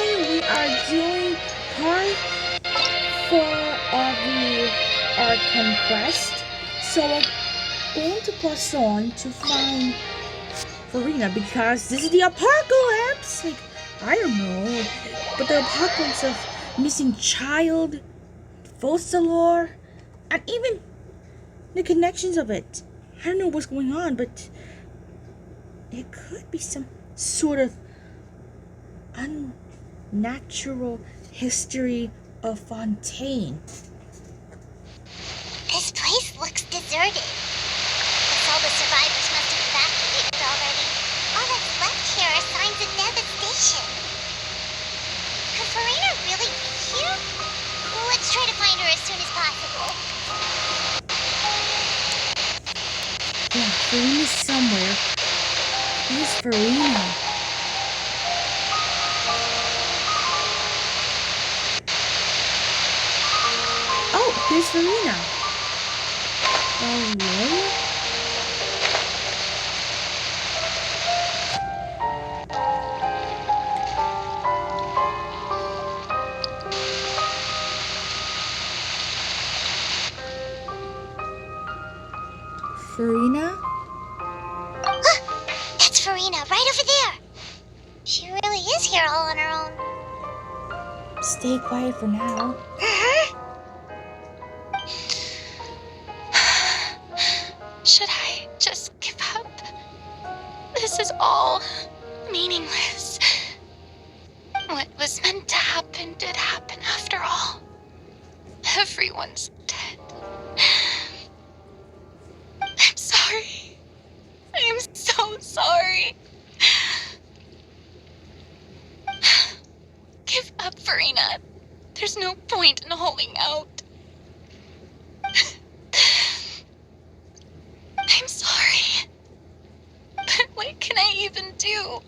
today we are doing part 4 of our conquest. So we're going to press on to find Farina because this is the apocalypse. Like, I don't know, but the apocalypse of missing child, Fossilor, and even the connections of it. I don't know what's going on, but it could be some sort of unnatural history of Fontaine. This place looks deserted. Guess all the survivors must have evacuated already. All that's left here are signs of devastation. Could Farina really be here? Let's try to find her as soon as possible. Yeah, Farina's somewhere. Where's Farina? Oh, there's Farina. Oh, really? Farina? That's Farina, right over there. She really is here all on her own. Stay quiet for now. Should I just give up? This is all meaningless. What was meant to happen did happen after all. Everyone's dead. I'm sorry. I am so sorry. Give up, Farina. There's no point in holding out. I'm sorry. But what can I even do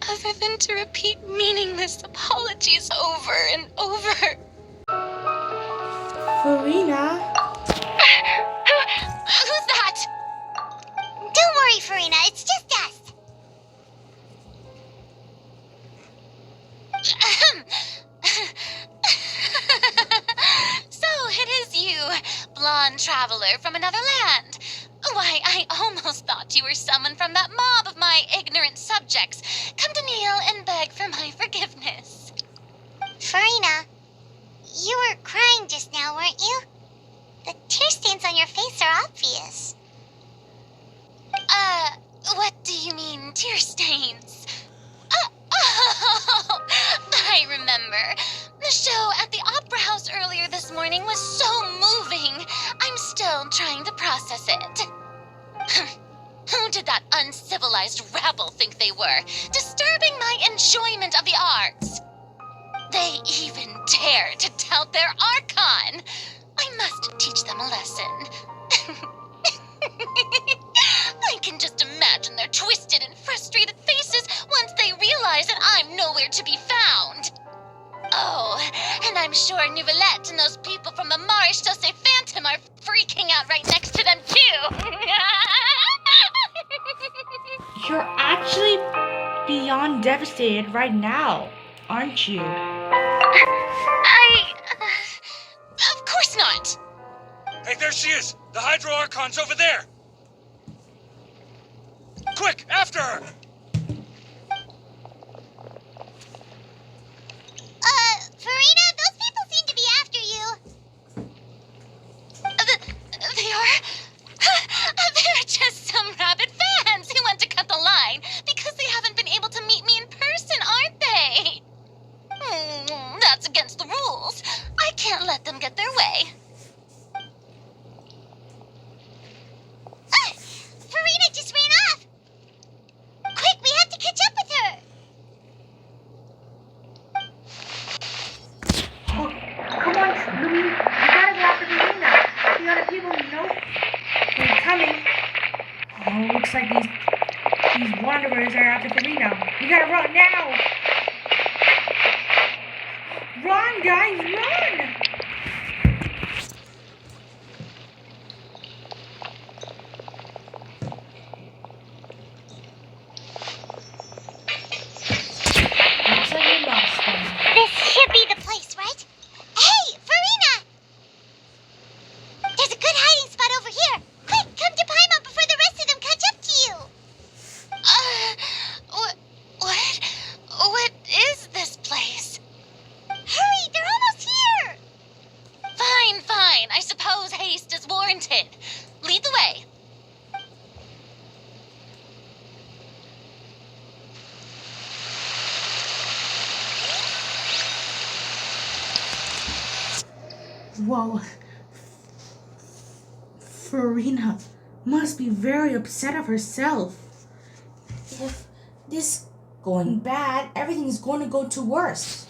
other than to repeat meaningless apologies over and over? Farina? Who's that? Don't worry, Farina. It's just us. So it is you, blonde traveler from another land. Why, I almost thought you were someone from that mob of my ignorant subjects, come to kneel and beg for my forgiveness. Farina, you were crying just now, weren't you? The tear stains on your face are obvious. What do you mean, tear stains? Oh, I remember. The show at the Opera House earlier this morning was so moving. I'm still trying to process it. Who did that uncivilized rabble think they were, disturbing my enjoyment of the arts? They even dare to tout their Archon. I must teach them a lesson. I can just imagine their twisted and frustrated faces once they realize that I'm nowhere to be found. Oh, and I'm sure Nouvellette and those people from the Marsh Chaussee Phantom are freaking out right next to them, too. You're actually beyond devastated right now, aren't you? Of course not. Hey, there she is! The Hydro Archon's over there! Quick, after her! Farina, those people seem to be after you. They are? They're just some rabid fans who want to cut the line because they haven't been able to meet me in person, aren't they? That's against the rules. I can't let them get their way. Farina just ran off. Quick, we have to catch up with her. Oh, come on, Louis. You gotta go after Farina. The other people know they're coming. Oh, looks like these wanderers are after Farina. You gotta run now. Run, guys, run! Looks like we lost them. Whoa. Farina must be very upset of herself. If this going bad, everything's going to go to worse.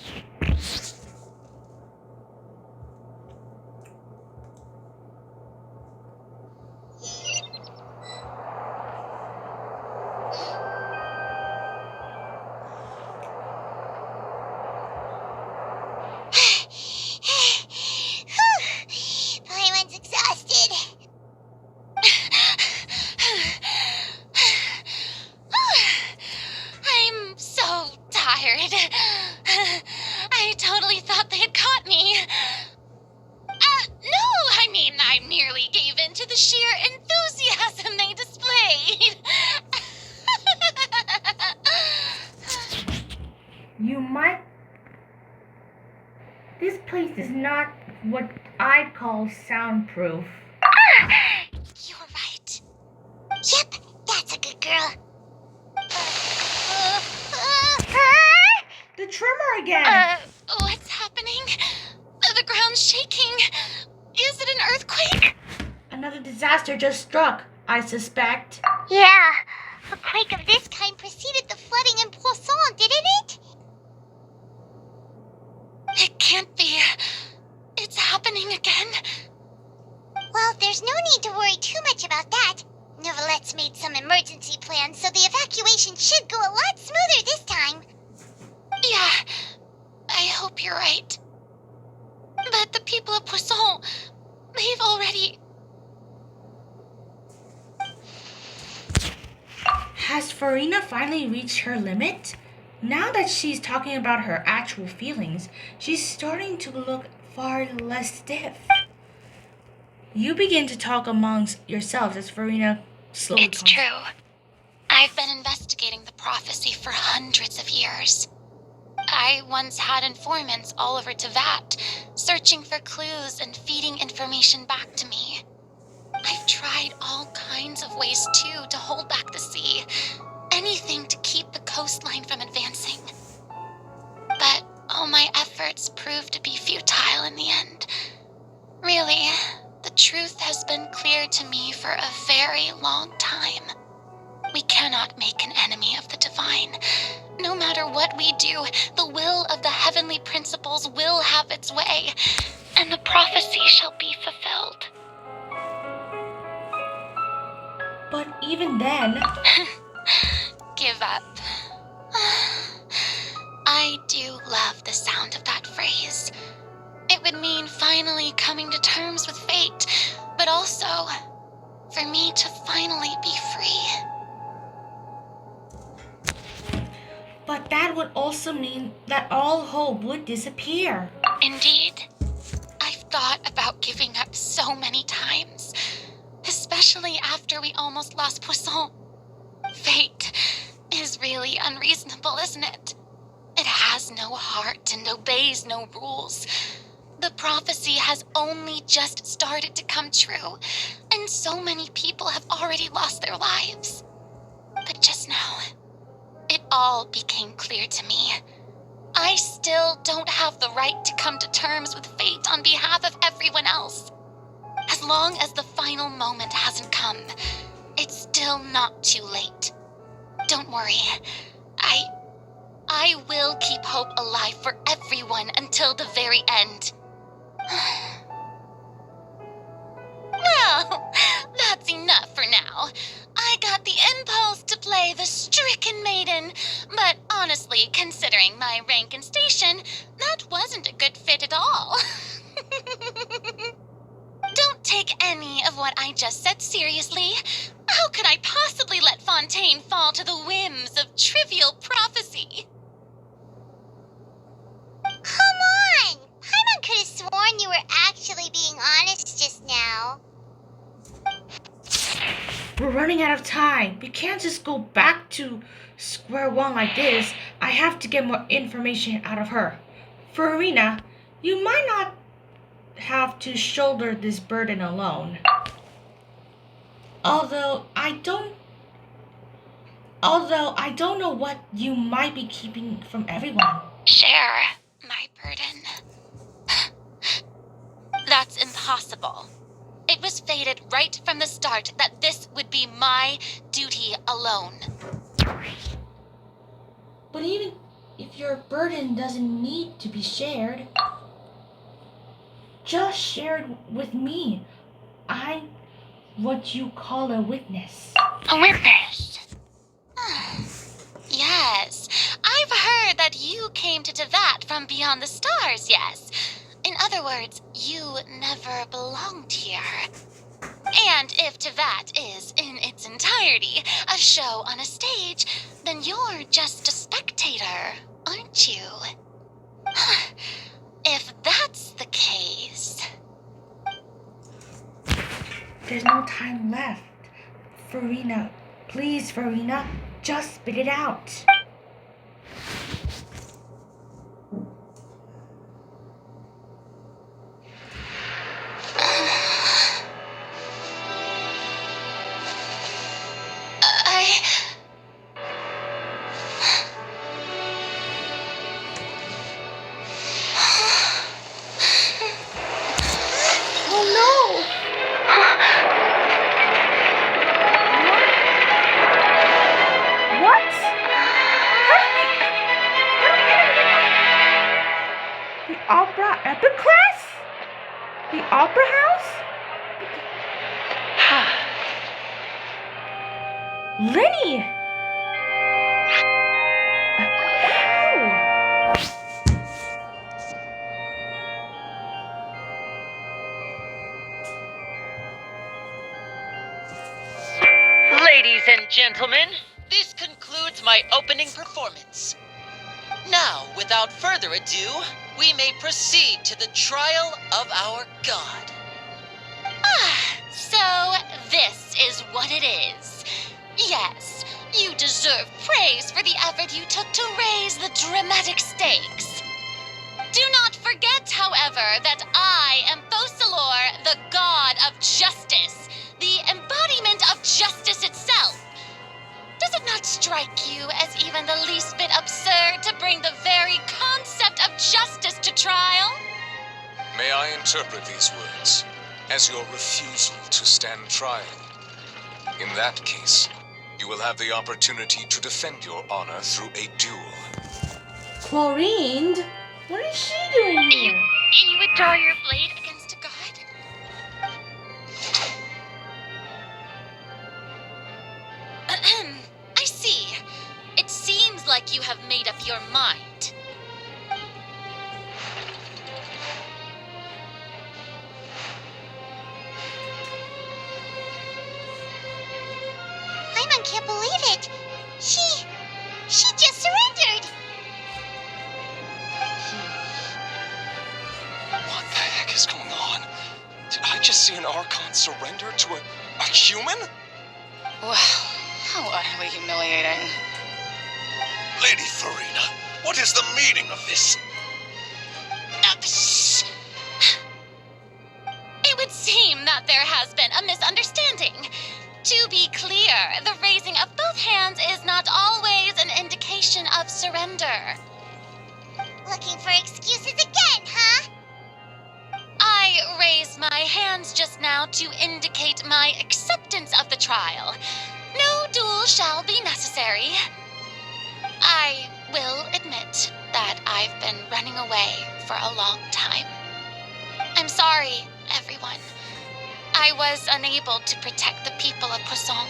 Paimon's exhausted. I'm so tired. I totally thought they had caught me. No, I mean, I merely gave in to the sheer enthusiasm they displayed. You might... This place is not what I'd call soundproof. You're right. Yep, that's a good girl. The tremor again! What's happening? The ground's shaking. Is it an earthquake? Another disaster just struck, I suspect. Yeah, a quake of this kind preceded the flooding in Poisson, didn't it? It can't be. It's happening again. Well, there's no need to worry too much about that. Novelette's made some emergency plans, so the evacuation should go a lot smoother this time. Yeah, I hope you're right. But the people of Poisson, they've already... Has Farina finally reached her limit? Now that she's talking about her actual feelings, she's starting to look far less stiff. You begin to talk amongst yourselves as Farina slowly It's true. I've been investigating the prophecy for hundreds of years. I once had informants all over Tevat, searching for clues and feeding information back to me. I've tried all kinds of ways, too, to hold back the sea. Anything to keep the coastline from advancing. But all my efforts proved to be futile in the end. Really, the truth has been clear to me for a very long time. We cannot make an enemy of the divine. No matter what we do, the will of the heavenly principles will have its way, and the prophecy shall be fulfilled. But even then... Give up. I do love the sound of that phrase. It would mean finally coming to terms with fate, but also for me to finally be free. But that would also mean that all hope would disappear. Indeed. I've thought about giving up so many times, especially after we almost lost Poisson. Fate is really unreasonable, isn't it? It has no heart and obeys no rules. The prophecy has only just started to come true, and so many people have already lost their lives. But just now, it all became clear to me. I still don't have the right to come to terms with fate on behalf of everyone else. As long as the final moment hasn't come, it's still not too late. Don't worry. I will keep hope alive for everyone until the very end. Well, that's enough for now. I got the impulse to play the stricken maiden, but honestly, considering my rank and station, that wasn't a good fit at all. Don't take any of what I just said seriously. How could I possibly let Fontaine fall to the whims of trivial prophecy? Come on! Paimon could have sworn you were actually being honest just now. We're running out of time. We can't just go back to square one like this. I have to get more information out of her. Farina, you might not have to shoulder this burden alone. Although I don't know what you might be keeping from everyone. Share my burden. possible. It was fated right from the start that this would be my duty alone. But even if your burden doesn't need to be shared, just share it with me. I'm what you call a witness. A witness? Yes, I've heard that you came to Tevat from beyond the stars, yes. In other words, you never belonged here. And if Tevat is, in its entirety, a show on a stage, then you're just a spectator, aren't you? If that's the case... There's no time left. Farina, please, Farina, just spit it out. Opera Epic Class? The Opera House? Lenny! Ladies and gentlemen, this concludes my opening performance. Now, without further ado, we may proceed to the trial of our god. So this is what it is. Yes, you deserve praise for the effort you took to raise the dramatic stakes. Do not forget, however, that I am Fosalor, the god of justice, the embodiment of justice itself. Does it not strike you as even the least bit absurd to bring the very concept of justice to trial? May I interpret these words as your refusal to stand trial? In that case, you will have the opportunity to defend your honor through a duel. Chlorine? What is she doing here? You would draw your blade against a god? I see. It seems like you have made up your mind. Paimon can't believe it. She just surrendered. What the heck is going on? Did I just see an Archon surrender to a human? Wow, how utterly humiliating. Lady Farina, what is the meaning of this? Shh! It would seem that there has been a misunderstanding. To be clear, the raising of both hands is not always an indication of surrender. Looking for excuses again, huh? I raised my hands just now to indicate my acceptance of the trial. No duel shall be necessary. I will admit that I've been running away for a long time. I'm sorry, everyone. I was unable to protect the people of Poisson.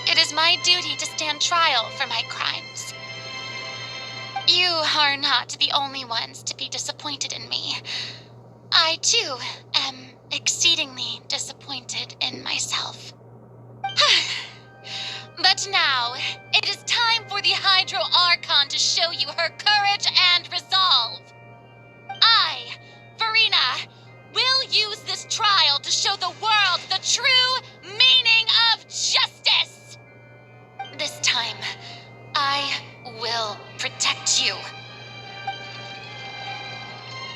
It is my duty to stand trial for my crimes. You are not the only ones to be disappointed in me. I, too, am exceedingly disappointed in myself. But now, it is time for the Hydro Archon to show you her courage and resolve. I, Farina, will use this trial to show the world the true meaning of justice. This time, I will protect you.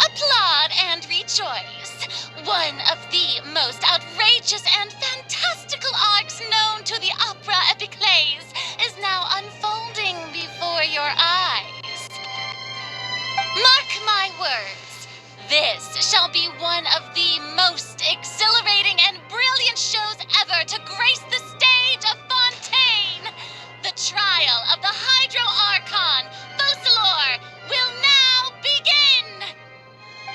Applaud and rejoice. One of the most outrageous and fantastical arcs known to the opera epiclese is now unfolding before your eyes. Mark my words, This shall be one of the most exhilarating and brilliant shows ever to grace the stage of Fontaine. The trial of the Hydro Archon, Focalor, will now begin!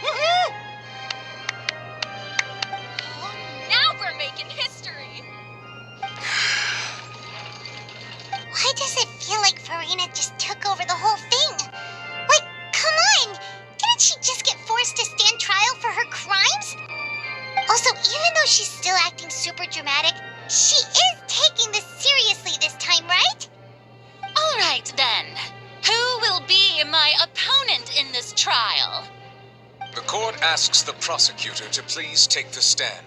Woohoo! Oh, now we're making history! Why does it feel like Farina just took over the whole thing? Like, come on! Didn't she just get forced to stand trial for her crimes? Also, even though she's still acting super dramatic, she is taking this seriously this time, right? All right, then. Who will be my opponent in this trial? The court asks the prosecutor to please take the stand.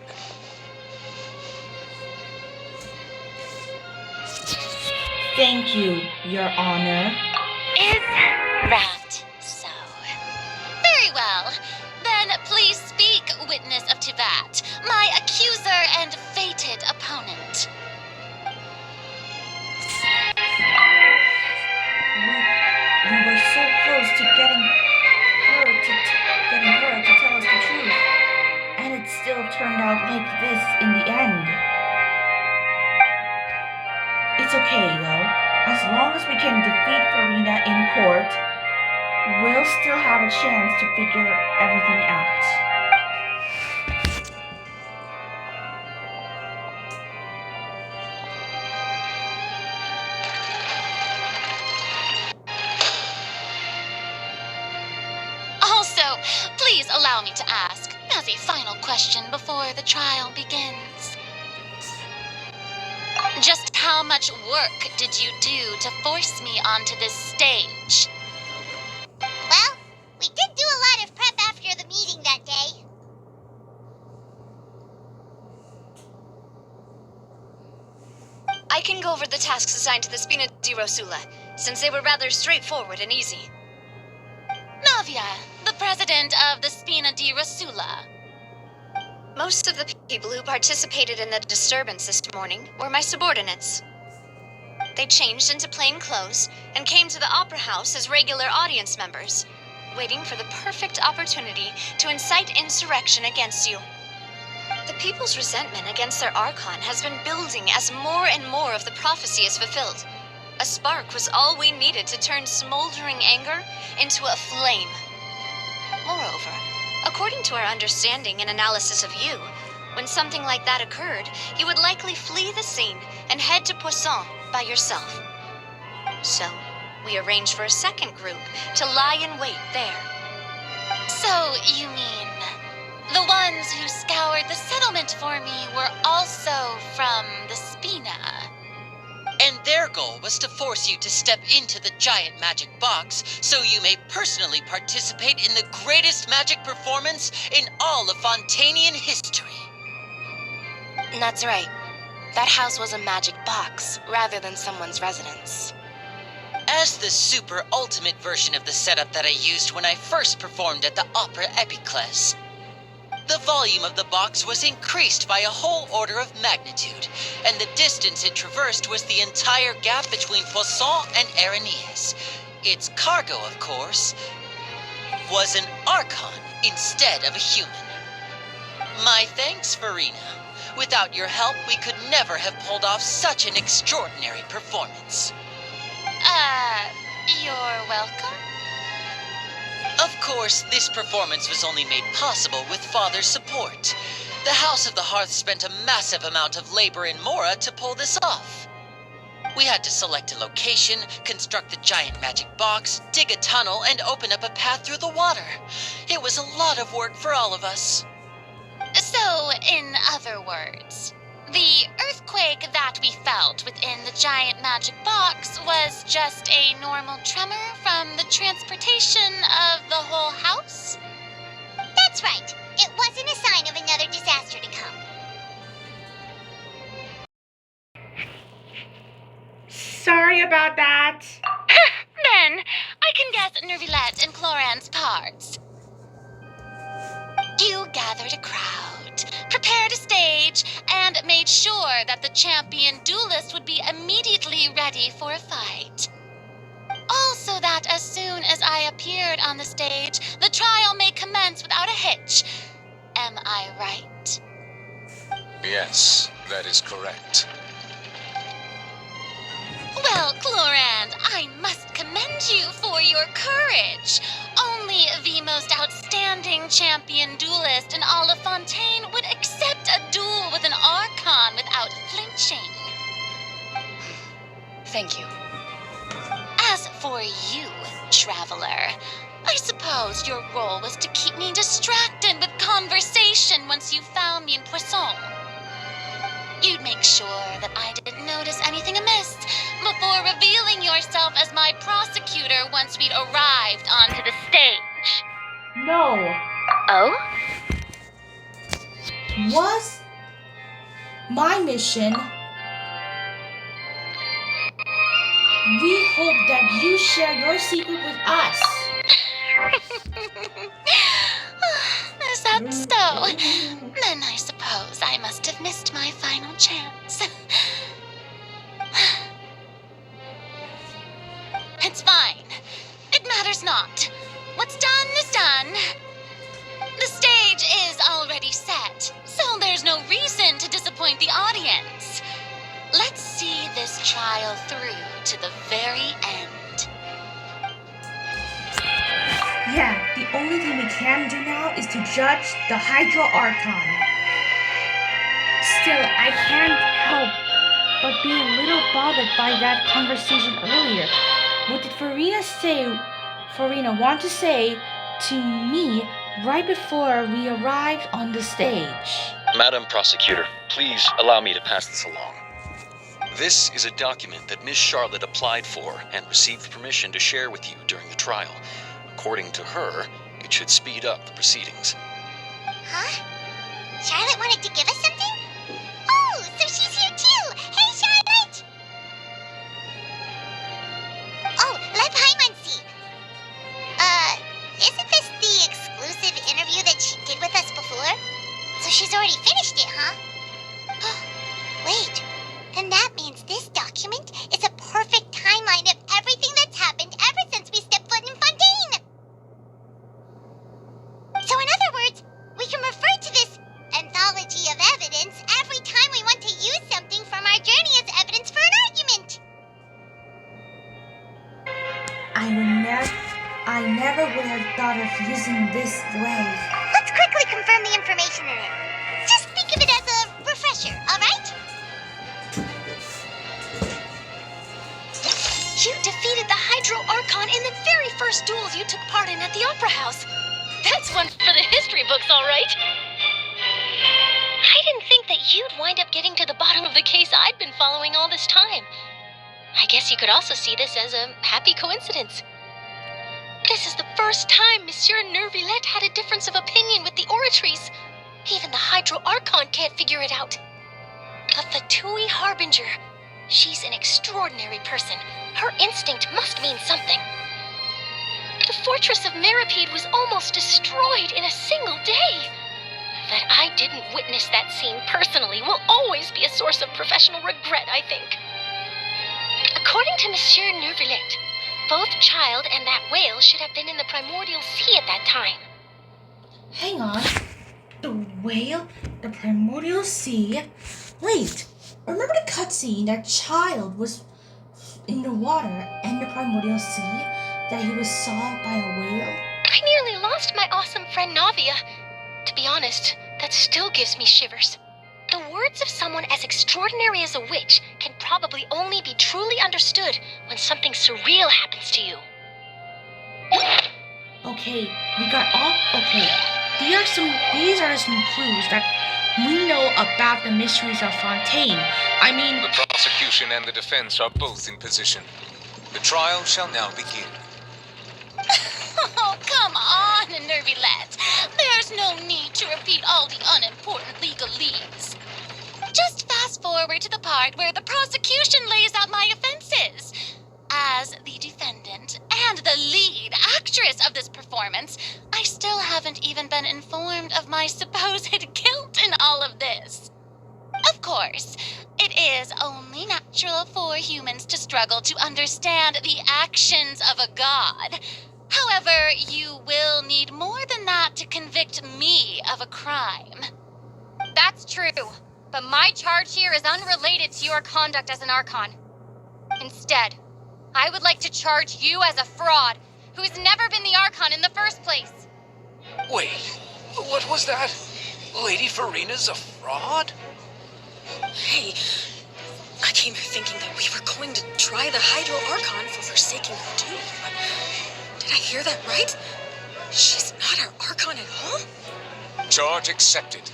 Thank you, Your Honor. Is that so? Very well. Then please speak, witness of Tivat, my accuser and fated opponent. We were so close to getting her to tell us the truth, and it still turned out like this in the end. It's okay, though. As long as we can defeat Farina in court, we'll still have a chance to figure everything out. Also, please allow me to ask, as a final question before the trial begins. Just how much work did you do to force me onto this stage? Well, we did do a lot of prep after the meeting that day. I can go over the tasks assigned to the Spina di Rosula, since they were rather straightforward and easy. Navia, the president of the Spina di Rosula. Most of the people who participated in the disturbance this morning were my subordinates. They changed into plain clothes and came to the Opera House as regular audience members, waiting for the perfect opportunity to incite insurrection against you. The people's resentment against their Archon has been building as more and more of the prophecy is fulfilled. A spark was all we needed to turn smoldering anger into a flame. Moreover, according to our understanding and analysis of you, when something like that occurred, you would likely flee the scene and head to Poisson by yourself. So, we arranged for a second group to lie in wait there. So, you mean, the ones who scoured the settlement for me were also from the Spina? And their goal was to force you to step into the giant magic box so you may personally participate in the greatest magic performance in all of Fontanian history. That's right. That house was a magic box, rather than someone's residence. As the super ultimate version of the setup that I used when I first performed at the Opera Epiclese, the volume of the box was increased by a whole order of magnitude, and the distance it traversed was the entire gap between Poisson and Aranias. Its cargo, of course, was an Archon instead of a human. My thanks, Farina. Without your help, we could never have pulled off such an extraordinary performance. You're welcome. Of course, this performance was only made possible with Father's support. The House of the Hearth spent a massive amount of labor in Mora to pull this off. We had to select a location, construct the giant magic box, dig a tunnel, and open up a path through the water. It was a lot of work for all of us. So, in other words, the earthquake that we felt within the giant magic box was just a normal tremor from the transportation of the whole house? That's right. It wasn't a sign of another disaster to come. Sorry about that. Then, I can guess Nervilette and Cloran's parts. You gathered a crowd, prepared a stage, and made sure that the champion duelist would be immediately ready for a fight. Also, so that as soon as I appeared on the stage, the trial may commence without a hitch. Am I right? Yes, that is correct. Well, Clorand, I must commend you for your courage. Only the most outstanding champion duelist in all of Fontaine would accept a duel with an Archon without flinching. Thank you. As for you, Traveler, I suppose your role was to keep me distracted with conversation once you found me in Poisson. You'd make sure that I didn't notice anything amiss before revealing yourself as my prosecutor once we'd arrived onto the stage. No. Oh? Was my mission. We hope that you share your secret with us. Is that so? Then I suppose I must have missed my final chance. It's fine. It matters not. What's done is done. The stage is already set, so there's no reason to disappoint the audience. Let's see this trial through to the very end. Yeah, the only thing we can do now is to judge the Hydro Archon. Still, I can't help but be a little bothered by that conversation earlier. What did Farina want to say to me right before we arrived on the stage? Madam Prosecutor, please allow me to pass this along. This is a document that Miss Charlotte applied for and received permission to share with you during the trial. According to her, it should speed up the proceedings. Huh? Charlotte wanted to give us something? Oh, so she's here too! Hey, Charlotte! Oh, let Paimon see. Isn't this the exclusive interview that she did with us before? So she's already finished it, huh? Wait, then that means this document is a perfect timeline of everything that's happened ever since we stepped foot in Fontaine. So in other words, we can refer to this anthology of evidence every time we want to use something from our journey as evidence for an argument. I never would have thought of using this way. Let's quickly confirm the information in it. Just think of it as a refresher, alright? You defeated the Hydro Archon in the very first duel you took part in at the Opera House. That's one for the history books, all right. I didn't think that you'd wind up getting to the bottom of the case I'd been following all this time. I guess you could also see this as a happy coincidence. This is the first time Monsieur Nervillette had a difference of opinion with the Oratrice. Even the Hydro Archon can't figure it out. The Fatui Harbinger. She's an extraordinary person. Her instinct must mean something. The fortress of Meripede was almost destroyed in a single day. That I didn't witness that scene personally will always be a source of professional regret, I think. According to Monsieur Nervillette, both Child and that whale should have been in the primordial sea at that time. Hang on. The whale? The primordial sea? Wait, remember the cutscene that Child was in the water and the primordial sea? That he was saw by a whale? I nearly lost my awesome friend Navia. To be honest, that still gives me shivers. The words of someone as extraordinary as a witch can probably only be truly understood when something surreal happens to you. Okay, we got all. Okay, these are some clues that we know about the mysteries of Fontaine. I mean, The prosecution and the defense are both in position. The trial shall now begin. Oh, come on, Nervillette. There's no need to repeat all the unimportant legalese. Just fast forward to the part where the prosecution lays out my offenses. As the defendant and the lead actress of this performance, I still haven't even been informed of my supposed guilt in all of this. Of course. It is only natural for humans to struggle to understand the actions of a god. However, you will need more than that to convict me of a crime. That's true, but my charge here is unrelated to your conduct as an Archon. Instead, I would like to charge you as a fraud who has never been the Archon in the first place. Wait, what was that? Lady Farina's a fraud? Hey, I came here thinking that we were going to try the Hydro Archon for forsaking her duty, but did I hear that right? She's not our Archon at all? Charge accepted.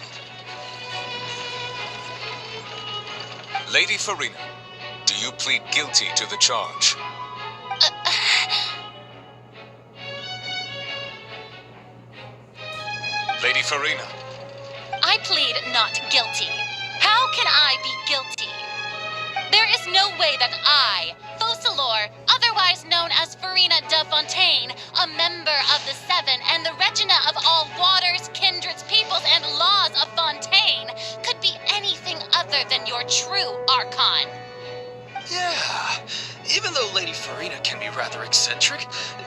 Lady Farina, do you plead guilty to the charge? Lady Farina. I plead not guilty. How can I be guilty? There is no way that I, Focalor, otherwise known as Farina de Fontaine, a member of the Seven and the Regina of all waters, kindreds, peoples, and laws of Fontaine, could be anything other than your true Archon. Yeah, even though Lady Farina can be rather eccentric,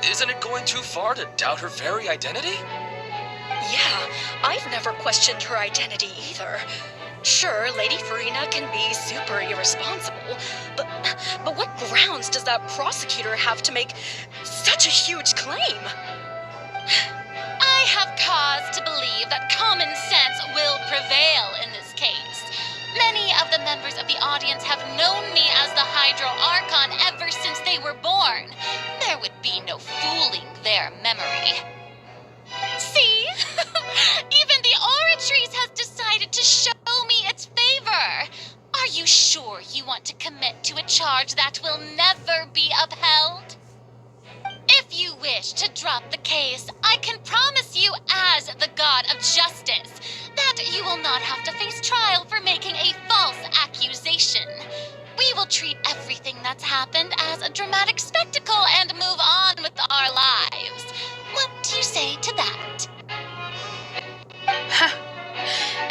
isn't it going too far to doubt her very identity? Yeah, I've never questioned her identity either. Sure, Lady Farina can be super irresponsible, but what grounds does that prosecutor have to make such a huge claim? I have cause to believe that common sense will prevail in this case. Many of the members of the audience have known me as the Hydro Archon ever since they were born. There would be no fooling their memory. See? Even the Oratrice has decided to show me its favor. Are you sure you want to commit to a charge that will never be upheld? If you wish to drop the case, I can promise you as the God of Justice that you will not have to face trial for making a false accusation. We will treat everything that's happened as a dramatic spectacle and move on with our lives. What do you say to that?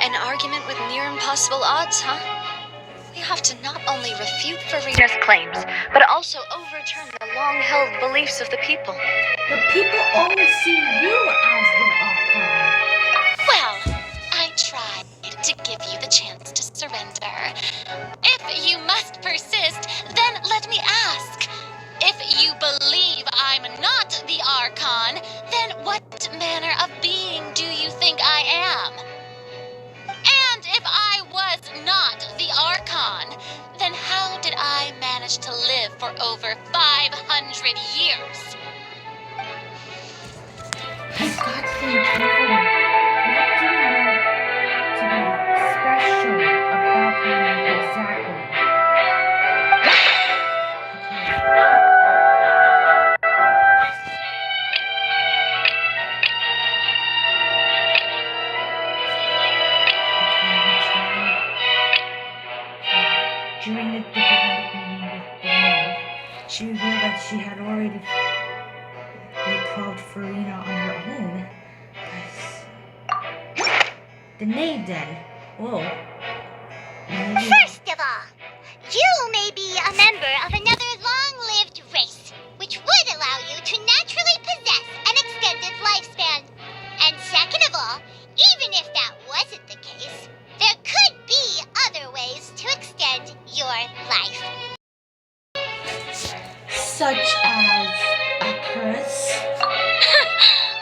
An argument with near impossible odds, huh? We have to not only refute Farina's claims, but also overturn the long-held beliefs of the people. The people only see you as their Archon. Well, I tried to give you the chance to surrender. If you must persist, then let me ask. If you believe I'm not the Archon, then what manner of being do you think I am? And if I was not the Archon, then how did I manage to live for over 500 years? You've got to think carefully. What do you know to be special about her exactly? During the diplomatic meeting with the Lord, she revealed that she had already repelled Farina on her own. The knave then. Whoa. Maybe. First of all, you may be a member of another long-lived race, which would allow you to naturally possess an extended lifespan. And second of all, even if that wasn't the case, there could be other ways to extend your life. Such as a curse?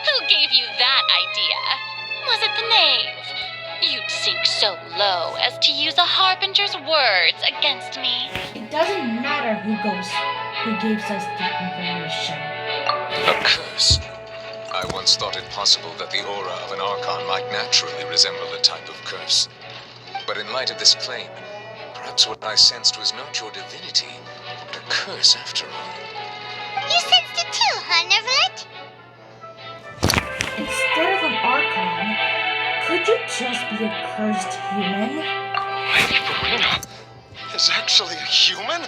Who gave you that idea? Was it the knave? You'd sink so low as to use a harbinger's words against me. It doesn't matter who gives us the information. A curse. I once thought it possible that the aura of an Archon might naturally resemble a type of curse. But in light of this claim, perhaps what I sensed was not your divinity, but a curse after all. You sensed it too, huh, Neverlet? Instead of an Archon, could you just be a cursed human? Lady Farina is actually a human?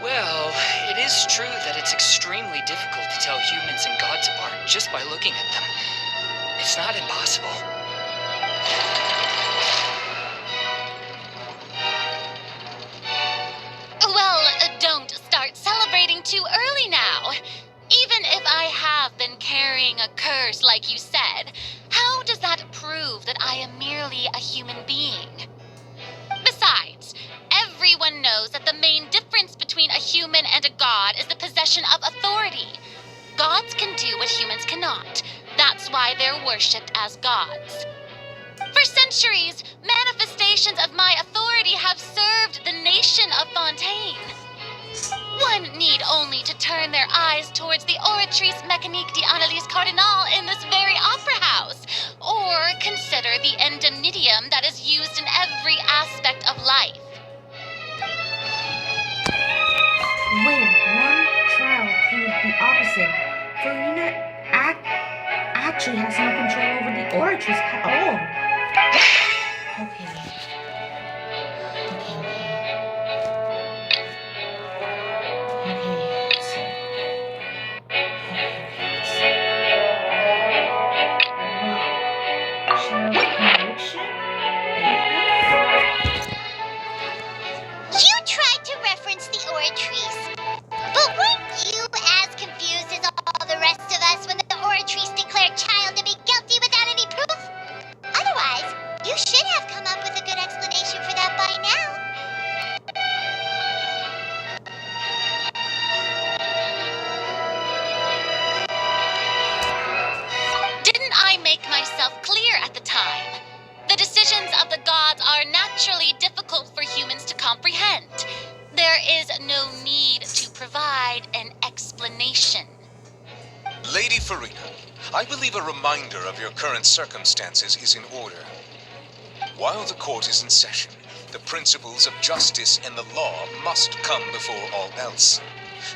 Well, it is true that it's extremely difficult to tell humans and gods apart just by looking at them. It's not impossible. too early now. Even if I have been carrying a curse like you said, how does that prove that I am merely a human being? Besides, everyone knows that the main difference between a human and a god is the possession of authority. Gods can do what humans cannot. That's why they're worshipped as gods. For centuries, manifestations of my authority have served the nation of Fontaine. One need only to turn their eyes towards the Oratrice Mécanique d'Analyse Cardinal in this very opera house, or consider the indemnitium that is used in every aspect of life. Wait, one trial proved the opposite. Farina actually has no control over the Oratrice at all. Okay. You tried to reference the Oratrice, but weren't you as confused as all the rest of us when the Oratrice declared Child to be guilty without any proof? Otherwise, you should have come up with a good explanation for that by now. Didn't I make myself clear at the time? The decisions of the gods are naturally difficult for humans to comprehend. There is no need to provide an explanation. Lady Farina, I believe a reminder of your current circumstances is in order. While the court is in session, the principles of justice and the law must come before all else.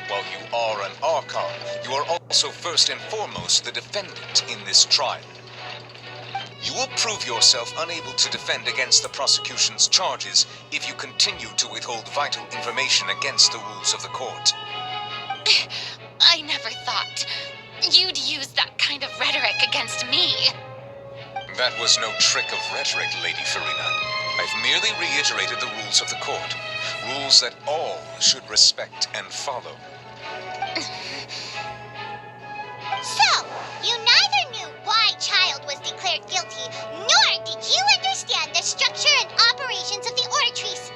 While you are an Archon, you are also first and foremost the defendant in this trial. You will prove yourself unable to defend against the prosecution's charges if you continue to withhold vital information against the rules of the court. I never thought you'd use that kind of rhetoric against me. That was no trick of rhetoric, Lady Farina. I've merely reiterated the rules of the court. Rules that all should respect and follow. So, you neither knew why Child was declared guilty, nor did you understand the structure and operations of the Oratrice.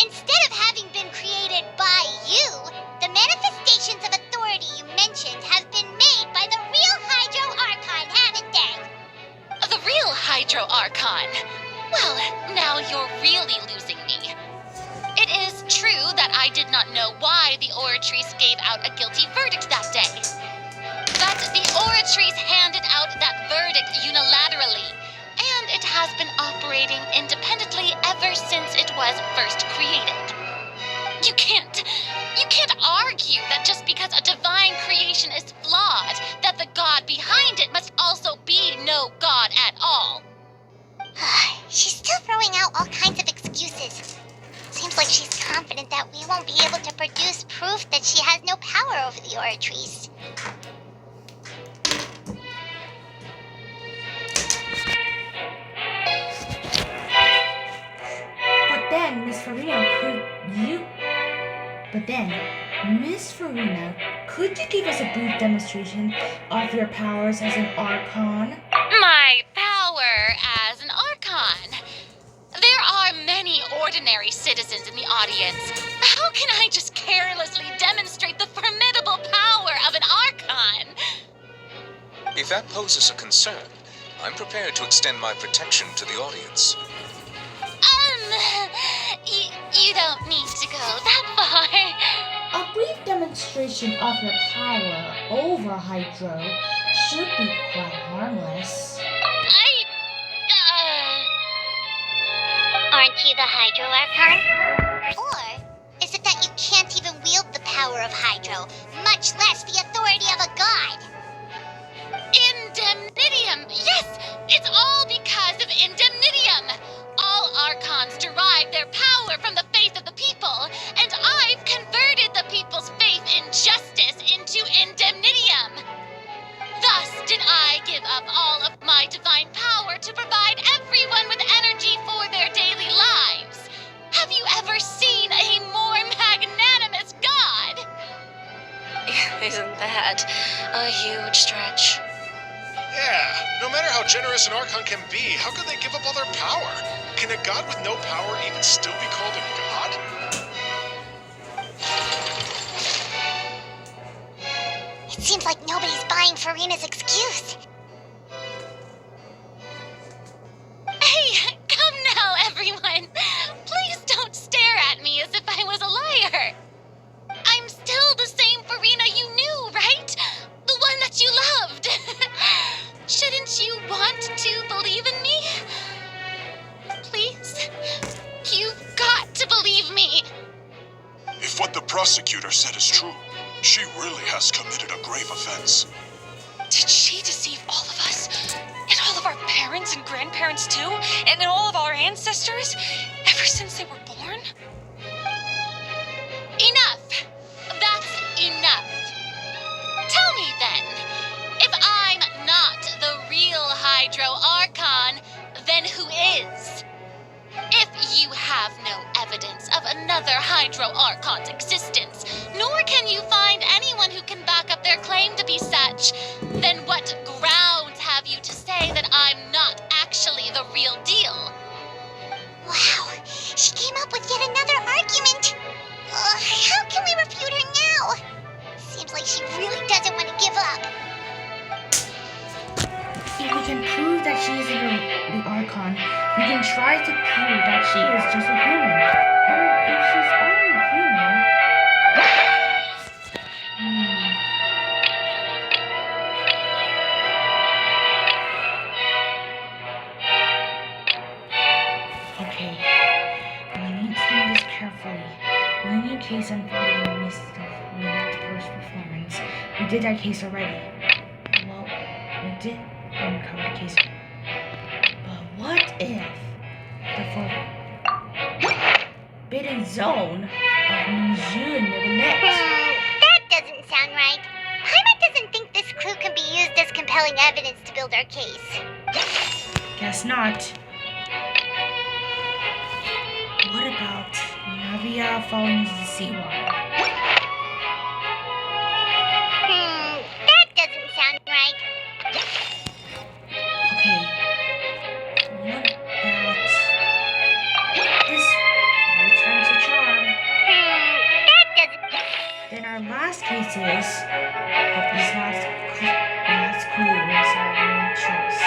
Instead of having been created by you, the manifestations of authority you mentioned have been made by the real Hydro Archon, haven't they? The real Hydro Archon? Well, now you're really losing me. It is true that I did not know why the Oratrice gave out a guilty verdict that day. But the Oratrice handed out that verdict unilaterally, and it has been operating independently ever since it was first created. You can't argue that just because a divine creation is flawed, that the god behind it must also be no god at all. She's still throwing out all kinds of excuses. Seems like she's confident that we won't be able to produce proof that she has no power over the Oratrice. But then, Miss Farina, could you give us a brief demonstration of your powers as an Archon? My power as an Archon? There are many ordinary citizens in the audience. How can I just carelessly demonstrate the formidable power of an Archon? If that poses a concern, I'm prepared to extend my protection to the audience. You don't need to go that far. A brief demonstration of your power over Hydro should be quite harmless. Aren't you the Hydro Archon? Or is it that you can't even wield the power of Hydro, much less the authority of a god? Indemnitium! Yes! It's all because of Indemnitium! All Archons derive their power from the faith of the people, and I've converted the people's faith in justice into Indemnitium. Thus did I give up all of my divine power to provide everyone with energy for their daily lives. Have you ever seen a more magnanimous god? that a huge stretch. Yeah, no matter how generous an Archon can be, how could they give up all their power? Can a god with no power even still be called a god? It seems like nobody's buying Farina's excuse. Hey, come now, everyone. Please don't stare at me as if I was a liar. I'm still the same Farina you knew, right? The one that you loved. Shouldn't you want to believe in me? Please? You've got to believe me. If what the prosecutor said is true, she really has committed a grave offense. Did she deceive all of us? And all of our parents and grandparents too? And all of our ancestors? Ever since they were born? Enough. That's enough. Tell me then, if I'm not the real Hydro Archon, then who is? If you have no evidence of another Hydro Archon's existence, nor can you find anyone who can back up their claim to be such, then what grounds have you to say that I'm not actually the real deal? Wow, she came up with yet another argument. How can we refute her now? Seems like she really doesn't want to give up. If we can prove that she isn't the Archon, we can try to prove that she is just a human. And if she's only a human... Okay, I need to do this carefully. Only in case I'm following the missed the first performance. We did that case already. Well, we did uncover the case. But what if the forbidden zone of Minjun Neverlet? That doesn't sound right. Paimon doesn't think this clue can be used as compelling evidence to build our case. Guess not. What about Navia falling into the seawater? That doesn't sound right. Okay. What about this returns the charm? That doesn't... Then our last case is this last clue was our own choice.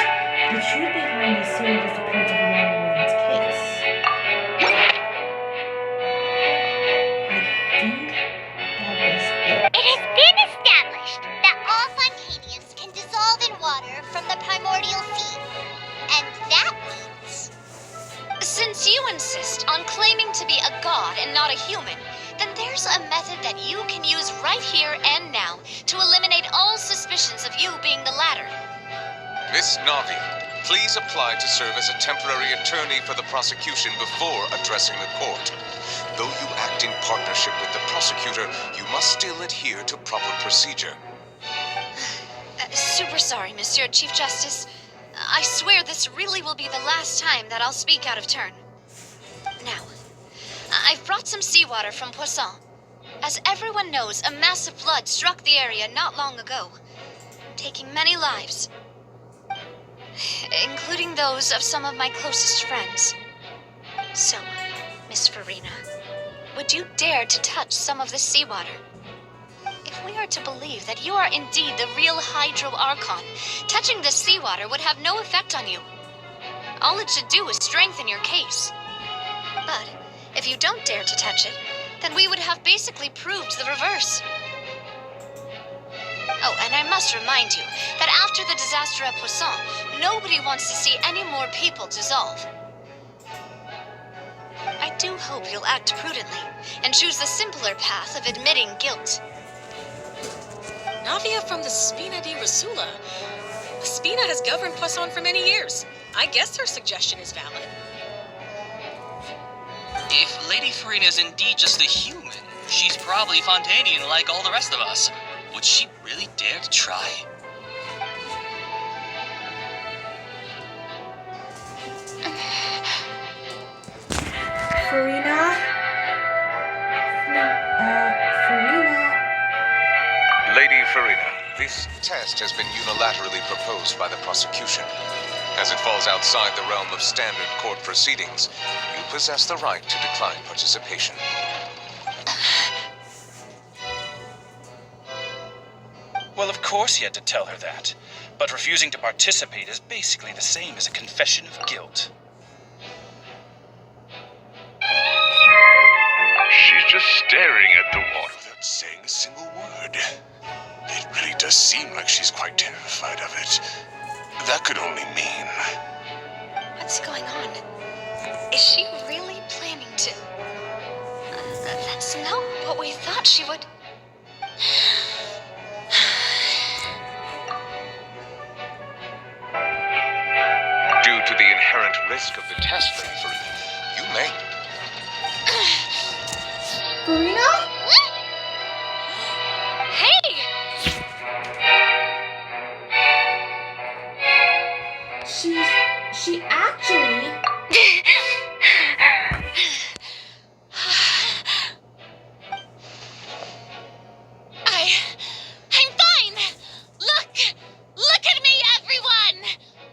The truth behind the serious disappearance of a young woman's case. I think that was it. It has been established that all Fontanians can dissolve in water from the primordial sea. And that means... Since you insist on claiming to be a god and not a human, then there's a method that you can use right here and now to eliminate all suspicions of you being the latter. Miss Navia, please apply to serve as a temporary attorney for the prosecution before addressing the court. Though you act in partnership with the prosecutor, you must still adhere to proper procedure. Super sorry, Monsieur Chief Justice. I swear this really will be the last time that I'll speak out of turn. Now, I've brought some seawater from Poisson. As everyone knows, a massive flood struck the area not long ago, taking many lives, including those of some of my closest friends. So, Miss Farina, would you dare to touch some of this seawater? If we are to believe that you are indeed the real Hydro Archon, touching this seawater would have no effect on you. All it should do is strengthen your case. But if you don't dare to touch it, then we would have basically proved the reverse. Oh, and I must remind you that after the disaster at Poisson, nobody wants to see any more people dissolve. I do hope you'll act prudently and choose the simpler path of admitting guilt. Navia from the Spina di Rasula. The Spina has governed Poisson for many years. I guess her suggestion is valid. If Lady Farina is indeed just a human, she's probably Fontanian like all the rest of us. Would she really dare to try? Farina? Lady Farina. This test has been unilaterally proposed by the prosecution. As it falls outside the realm of standard court proceedings, you possess the right to decline participation. Well, of course he had to tell her that. But refusing to participate is basically the same as a confession of guilt. She's just staring at the water without saying a single word. It really does seem like she's quite terrified of it. That could only mean... What's going on? Is she really planning to? That's not what we thought she would. Due to the inherent risk of the test, Lady Farina, you may. Farina? Hey! She actually... I'm fine! Look at me, everyone!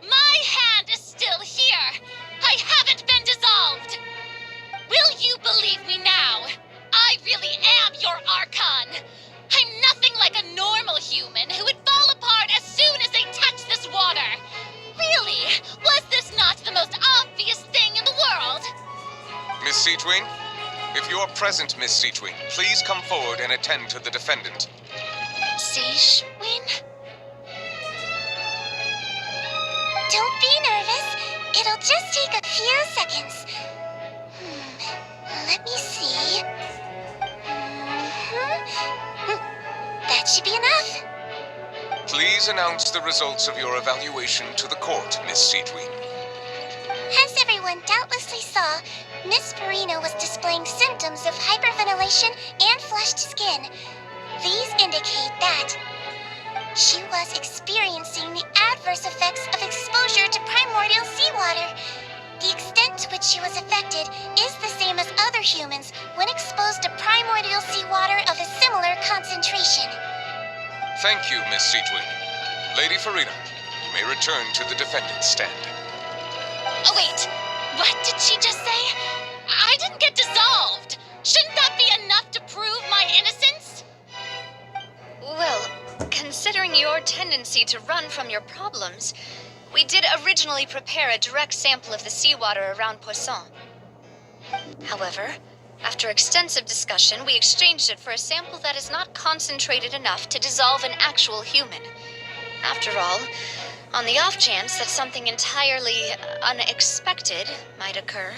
My hand is still here! I haven't been dissolved! Will you believe me now? I really am your Archon! I'm nothing like a normal human who would fall apart as soon as they touch this water! Really? Was this not the most obvious thing in the world? Miss Seatween? If you are present, Miss Seatween, please come forward and attend to the defendant. Seatween? Don't be nervous. It'll just take a few seconds. Let me see. That should be enough. Please announce the results of your evaluation to the court, Miss Seatween. As everyone doubtlessly saw, Miss Farina was displaying symptoms of hyperventilation and flushed skin. These indicate that she was experiencing the adverse effects of exposure to primordial seawater. The extent to which she was affected is the same as other humans when exposed to primordial seawater of a similar concentration. Thank you, Miss Seatween. Lady Farina, you may return to the defendant's stand. Oh, wait. What did she just say? I didn't get dissolved. Shouldn't that be enough to prove my innocence? Well, considering your tendency to run from your problems, we did originally prepare a direct sample of the seawater around Poisson. However, after extensive discussion, we exchanged it for a sample that is not concentrated enough to dissolve an actual human. After all, on the off chance that something entirely unexpected might occur,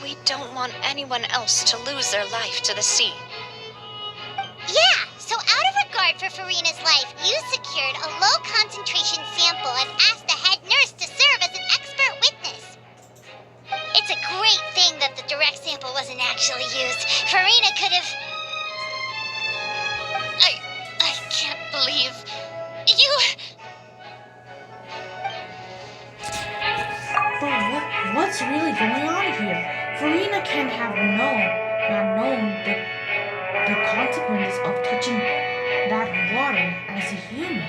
we don't want anyone else to lose their life to the sea. Yeah, so out of regard for Farina's life, you secured a low-concentration sample and asked the head nurse to serve as an expert witness. It's a great thing that the direct sample wasn't actually used. Farina could have... I can't believe... You... But what's really going on here? Farina can have not known the consequences of touching that water as a human.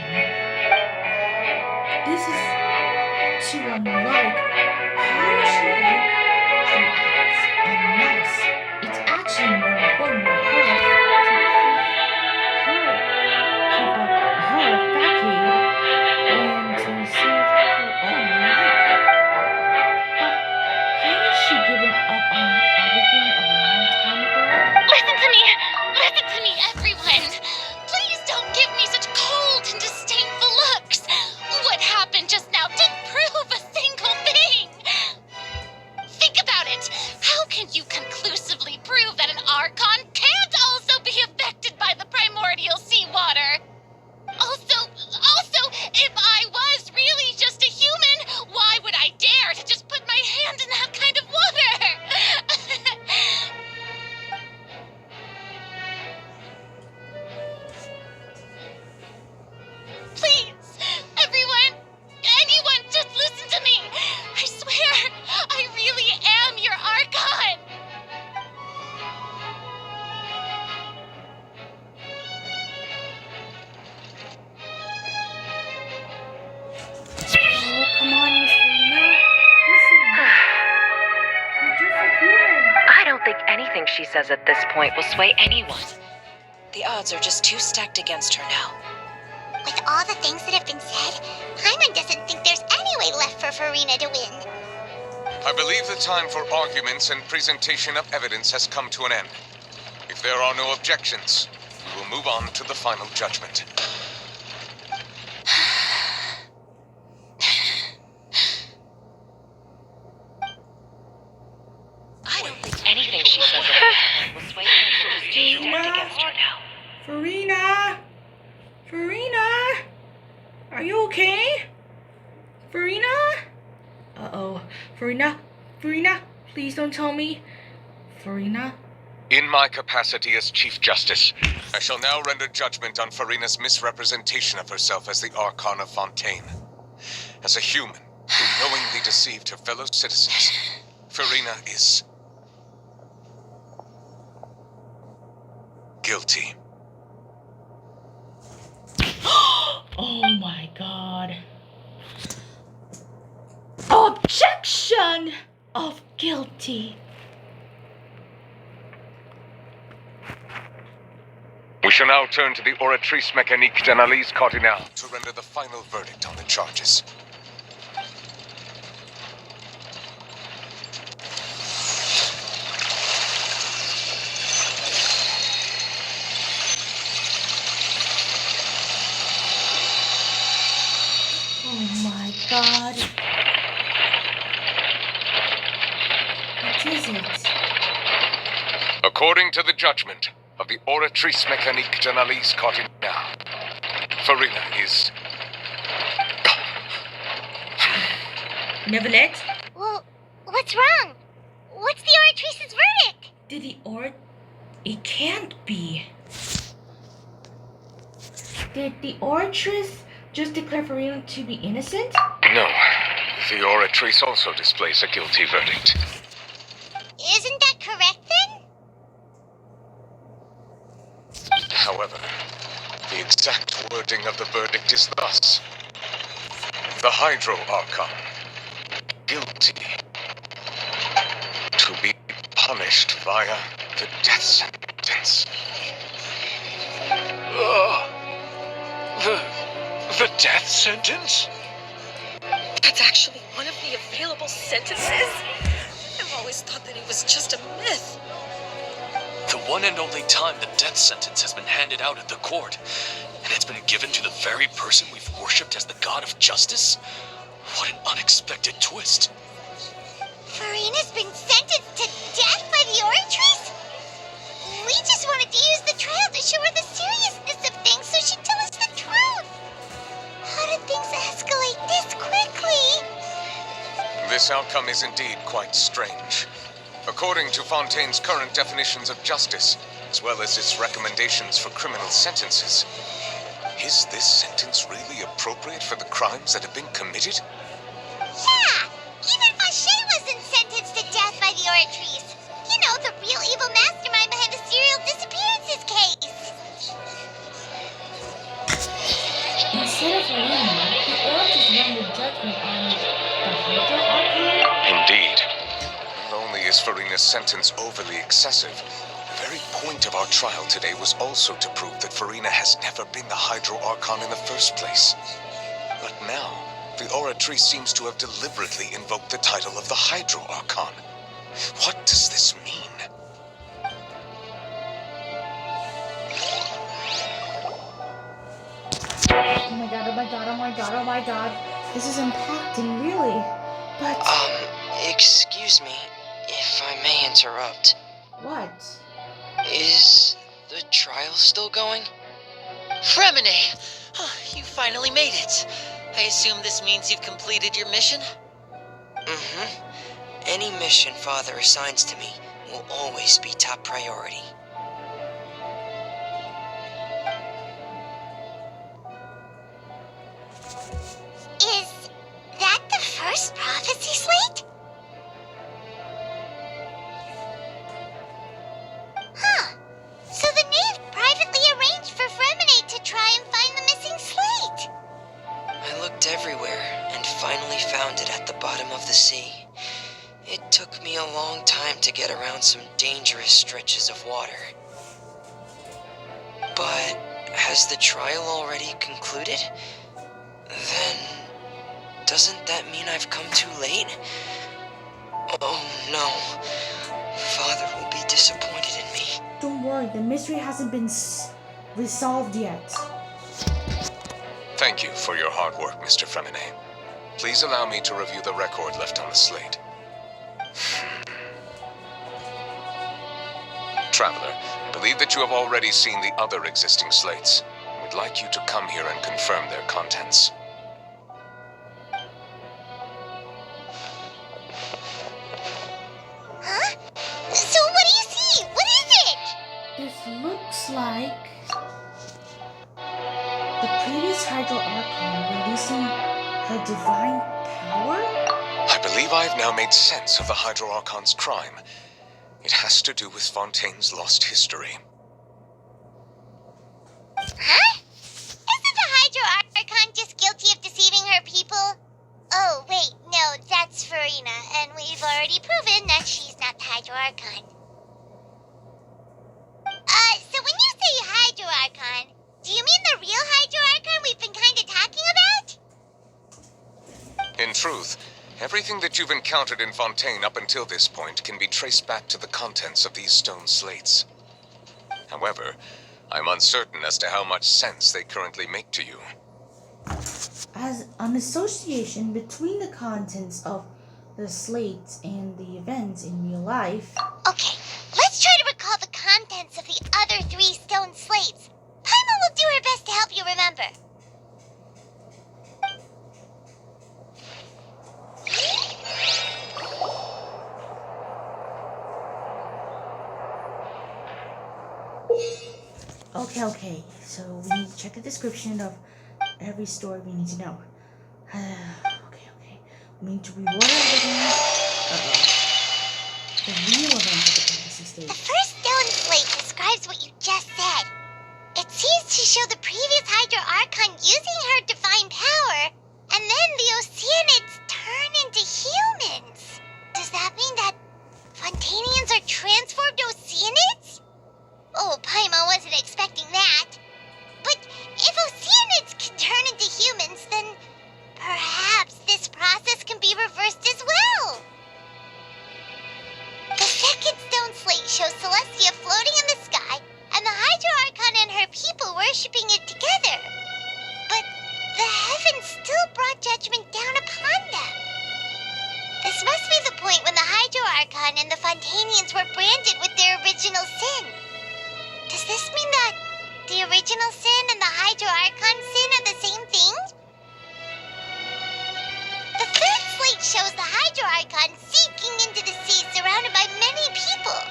This is too unlike how she reacts, unless it's actually more important for her to keep up her facade than to save her own life. But hasn't she given up on everything a long time ago? Listen to me, everyone. Please don't give me such cold and disdainful looks. What happened just now didn't prove a single thing. says at this point will sway anyone. The odds are just too stacked against her now. With all the things that have been said, Paimon doesn't think there's any way left for Farina to win. I believe the time for arguments and presentation of evidence has come to an end. If there are no objections, we will move on to the final judgment. I don't think anything she says at this point will sway anyone to stay stacked against her now. Farina? Farina? Are you okay? Farina? Uh-oh. Farina? Farina? Please don't tell me. Farina? In my capacity as Chief Justice, I shall now render judgment on Farina's misrepresentation of herself as the Archon of Fontaine. As a human who knowingly deceived her fellow citizens, Farina is guilty. Oh my god. Objection of guilty. We shall now turn to the Oratrice Mécanique d'Analyse Cardinale to render the final verdict on the charges. Oh my god. What is it? According to the judgment of the Oratrice Mécanique d'Analyse Cardinale, Farina is... Neverlet? Well, what's wrong? What's the Oratrice's verdict? Did the It can't be. Did the Oratrice just declare Farina to be innocent? No. The Oratrice also displays a guilty verdict. Isn't that correct then? However, the exact wording of the verdict is thus. The Hydro Archon, guilty, to be punished via the death sentence. The death sentence? That's actually one of the available sentences? I've always thought that it was just a myth. The one and only time the death sentence has been handed out at the court, and it's been given to the very person we've worshipped as the god of justice? What an unexpected twist. Farina's been sentenced to death by the Oratrice? We just wanted to use the trial to show her the seriousness of things so she'd tell us the truth. How did things escalate this quickly? This outcome is indeed quite strange. According to Fontaine's current definitions of justice, as well as its recommendations for criminal sentences, is this sentence really appropriate for the crimes that have been committed? Yeah! Even Fauché wasn't sentenced to death by the Oratrice. You know, the real evil mastermind behind the serial disappearances case. Instead of Farina, the Oratrice rendered judgment on the Hydro Archon? Indeed. Not only is Farina's sentence overly excessive, the very point of our trial today was also to prove that Farina has never been the Hydro Archon in the first place. But now, the Oratrice seems to have deliberately invoked the title of the Hydro Archon. What does this mean? Oh my god, oh my god, oh my god, oh my god. This is impacting, really. But... excuse me, if I may interrupt. What? Is the trial still going? Fremine! You finally made it. I assume this means you've completed your mission? Mm-hmm. Any mission Father assigns to me will always be top priority. Is that the first prophecy slate? Huh. So the knave privately arranged for Fremine to try and find the missing slate. I looked everywhere and finally found it at the bottom of the sea. It took me a long time to get around some dangerous stretches of water. But has the trial already concluded? Then doesn't that mean I've come too late? Oh no. Father will be disappointed in me. Don't worry, the mystery hasn't been resolved yet. Thank you for your hard work, Mr. Fremine. Please allow me to review the record left on the slate. Traveler, I believe that you have already seen the other existing slates. We'd like you to come here and confirm their contents. Huh? So what do you see? What is it? This looks like the previous Hydro Archon releasing her divine power? I believe I've now made sense of the Hydro Archon's crime. It has to do with Fontaine's lost history. Huh? Isn't the Hydro Archon just guilty of deceiving her people? Oh, wait, no, that's Farina, and we've already proven that she's not the Hydro Archon. So when you say Hydro Archon, do you mean the real Hydro Archon we've been kinda talking about? In truth, everything that you've encountered in Fontaine up until this point can be traced back to the contents of these stone slates. However, I'm uncertain as to how much sense they currently make to you. As an association between the contents of the slates and the events in real life. Okay, let's try to recall the contents of the other 3 stone slates. Paimon will do her best to help you remember. Okay, so we need to check the description of every story we need to know. Okay. We need to reward everything. The real event of the fantasy stage. The first stone slate describes what you just said. It seems to show the previous Hydro Archon using her divine power, and then the Oceanids turn into humans. Does that mean that Fontainians are transformed Oceanids? Oh, Paimon wasn't expecting that. But if Oceanids can turn into humans, then perhaps this process can be reversed as well. The second stone slate shows Celestia floating in the sky, and the Hydro Archon and her people worshipping it together. But the heavens still brought judgment down upon them. This must be the point when the Hydro Archon and the Fontainians were branded with their original sin. Does this mean that the original sin and the Hydro Archon sin are the same thing? The third slate shows the Hydro Archon sinking into the sea surrounded by many people.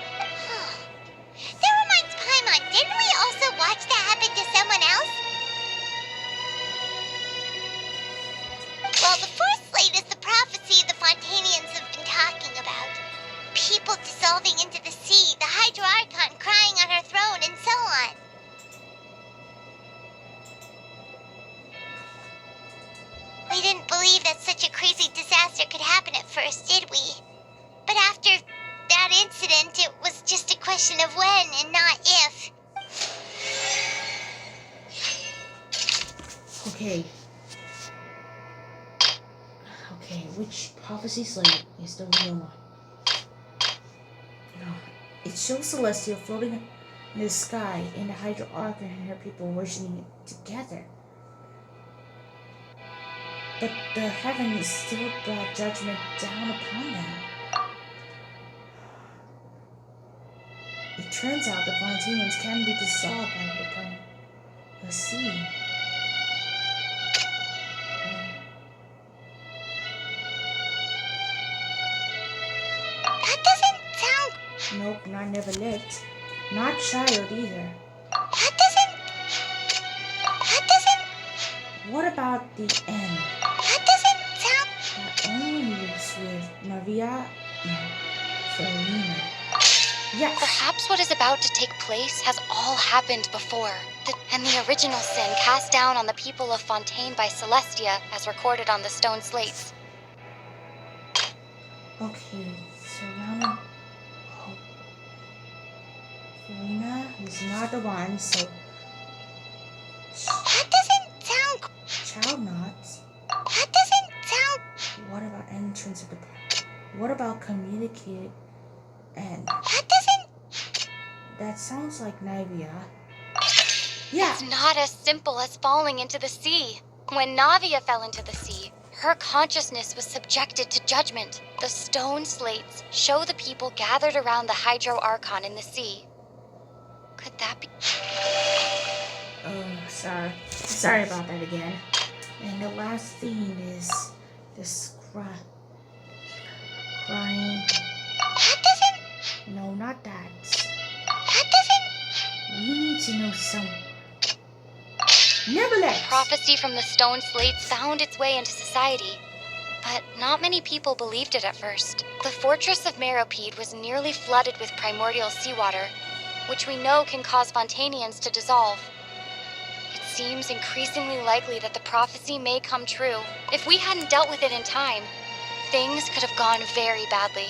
That reminds Paimon, didn't we also watch that happen to someone else? Well, the fourth slate is the prophecy the Fontainians have been talking about. People dissolving into the sea, the Hydro Archon crying on her throne, and so on. We didn't believe that such a crazy disaster could happen at first, did we? But after that incident, it was just a question of when and not if. Okay, which prophecy slate is the real one? No, it shows Celestia floating in the sky and the Hydro Archon and her people worshiping it together. But the heavens still brought judgment down upon them. It turns out the Fontainians can be dissolved by the sea. That doesn't sound... Nope, not never lived. Not child either. That doesn't... What about the end? That doesn't sound... That only lives with Maria and Farina. Yes. Perhaps what is about to take place has all happened before. And the original sin cast down on the people of Fontaine by Celestia, as recorded on the stone slates. Okay, surrounding. Oh. Farina is not the one, so. That doesn't sound. Child knots. That doesn't sound. What about entrance of the park? What about communicate and. That doesn't. That sounds like Nivea. Yeah. It's not as simple as falling into the sea. When Navia fell into the sea, her consciousness was subjected to judgment. The stone slates show the people gathered around the Hydro Archon in the sea. Could that be? Oh, sorry. Sorry about that again. And the last theme is this crying. That doesn't. No, not that. That doesn't. We need to know some. Never let. Prophecy from the stone slates found its way into society, but not many people believed it at first. The fortress of Meropide was nearly flooded with primordial seawater, which we know can cause Fontanians to dissolve. It seems increasingly likely that the prophecy may come true. If we hadn't dealt with it in time, things could have gone very badly.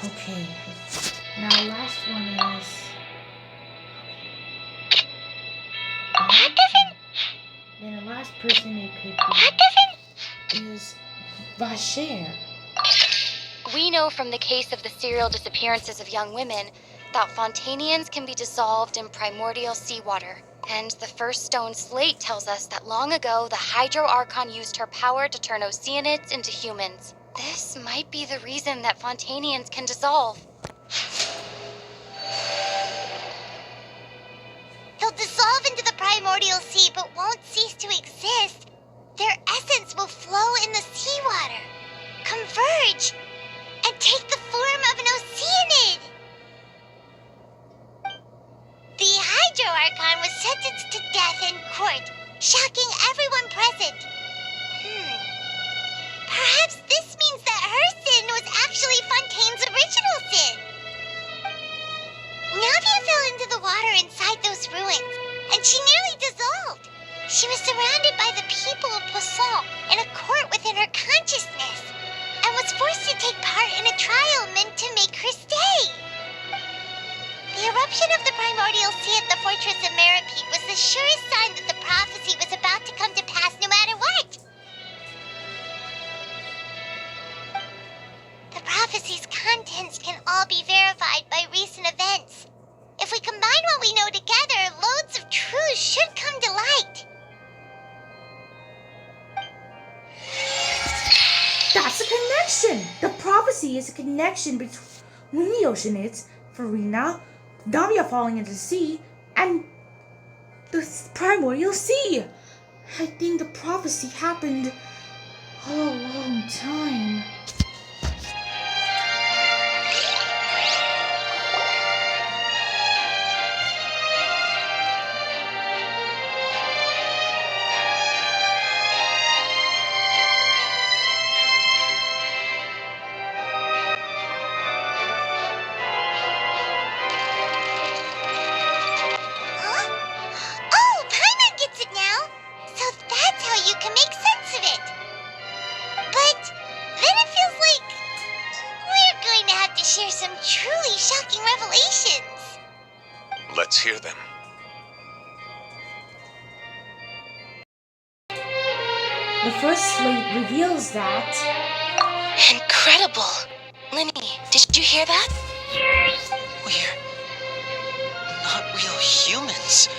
Okay. Now, last one is. That doesn't. Then the last person it could That be is Vacher. We know from the case of the serial disappearances of young women that Fontanians can be dissolved in primordial seawater. And the first stone slate tells us that long ago the Hydro Archon used her power to turn Oceanids into humans. This might be the reason that Fontanians can dissolve. They'll dissolve into the primordial sea but won't cease to exist. Their essence will flow in the seawater, converge, and take the form of an Oceanid. The Hydro Archon was sentenced to death in court, shocking everyone present. Perhaps this means that her sin was actually Fontaine's original sin. Navia fell into the water inside those ruins, and she nearly dissolved. She was surrounded by the people of Poisson in a court within her consciousness, and was forced to take part in a trial meant to make her stay. The eruption of the primordial sea at the fortress of Meropide was the surest sign that the prophecy was about to come to pass no matter what. The prophecy's contents can all be verified by recent events. If we combine what we know together, loads of truths should come to light. That's a connection! The prophecy is a connection between the Oceanids, Farina, Navia falling into the sea, and the primordial sea. I think the prophecy happened a long time. Let's hear them. The first slate reveals that... Incredible! Linny, did you hear that? We're not real humans.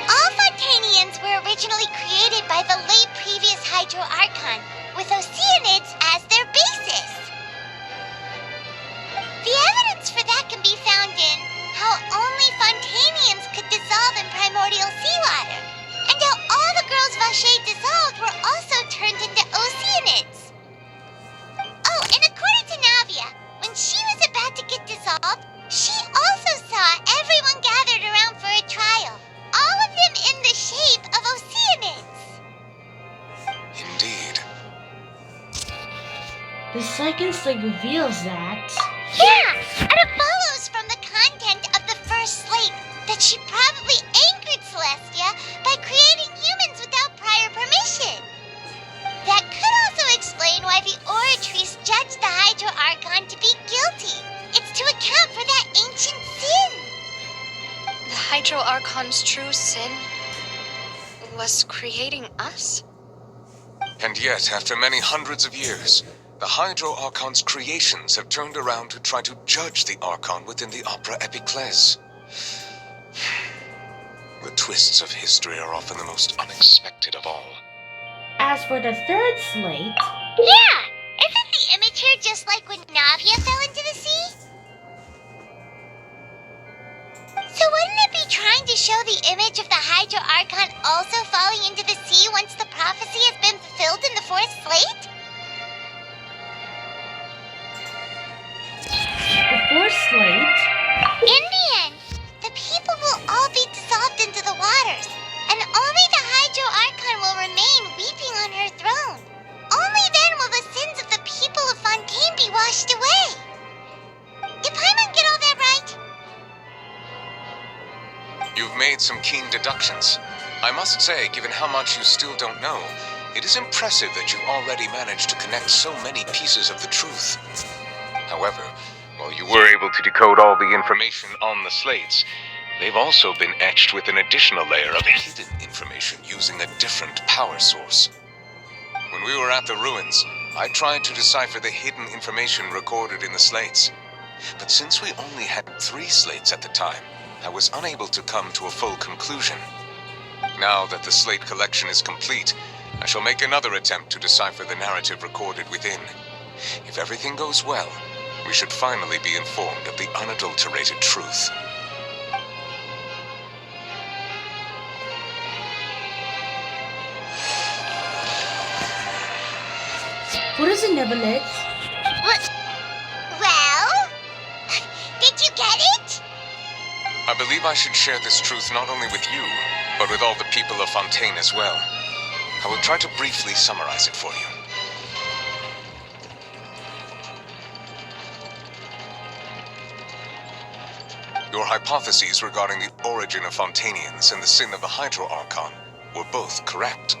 All Fontanians were originally created by the late previous Hydro Archon, with Oceanids as their basis. The evidence for that can be found in how only Fontanians could dissolve in primordial seawater, and how all the girls Vacher dissolved were also turned into Oceanids. Oh, and according to Navia, when she was about to get dissolved, she also saw everyone gathered around for a trial, all of them in the shape of Oceanids. Indeed. The second slate reveals that... Yeah, and it follows from the content of the first slate that she probably angered Celestia by creating humans why the Oratrice judged the Hydro Archon to be guilty. It's to account for that ancient sin. The Hydro Archon's true sin was creating us? And yet, after many hundreds of years, the Hydro Archon's creations have turned around to try to judge the Archon within the Opera Epiclese. The twists of history are often the most unexpected of all. As for the third slate... Yeah! Isn't the image here just like when Navia fell into the sea? So wouldn't it be trying to show the image of the Hydro Archon also falling into the sea once the prophecy has been fulfilled in the fourth slate? The fourth slate... In the end, the people will all be dissolved into the waters, and only the Hydro Archon will remain weeping on her throne. Only then will the sins of the people of Fontaine be washed away. Did Paimon get all that right? You've made some keen deductions. I must say, given how much you still don't know, it is impressive that you've already managed to connect so many pieces of the truth. However, while you were able to decode all the information on the slates, they've also been etched with an additional layer of hidden information using a different power source. When we were at the ruins, I tried to decipher the hidden information recorded in the slates. But since we only had 3 slates at the time, I was unable to come to a full conclusion. Now that the slate collection is complete, I shall make another attempt to decipher the narrative recorded within. If everything goes well, we should finally be informed of the unadulterated truth. What is it, Neverlet? Well? Did you get it? I believe I should share this truth not only with you, but with all the people of Fontaine as well. I will try to briefly summarize it for you. Your hypotheses regarding the origin of Fontainians and the sin of the Hydro Archon were both correct.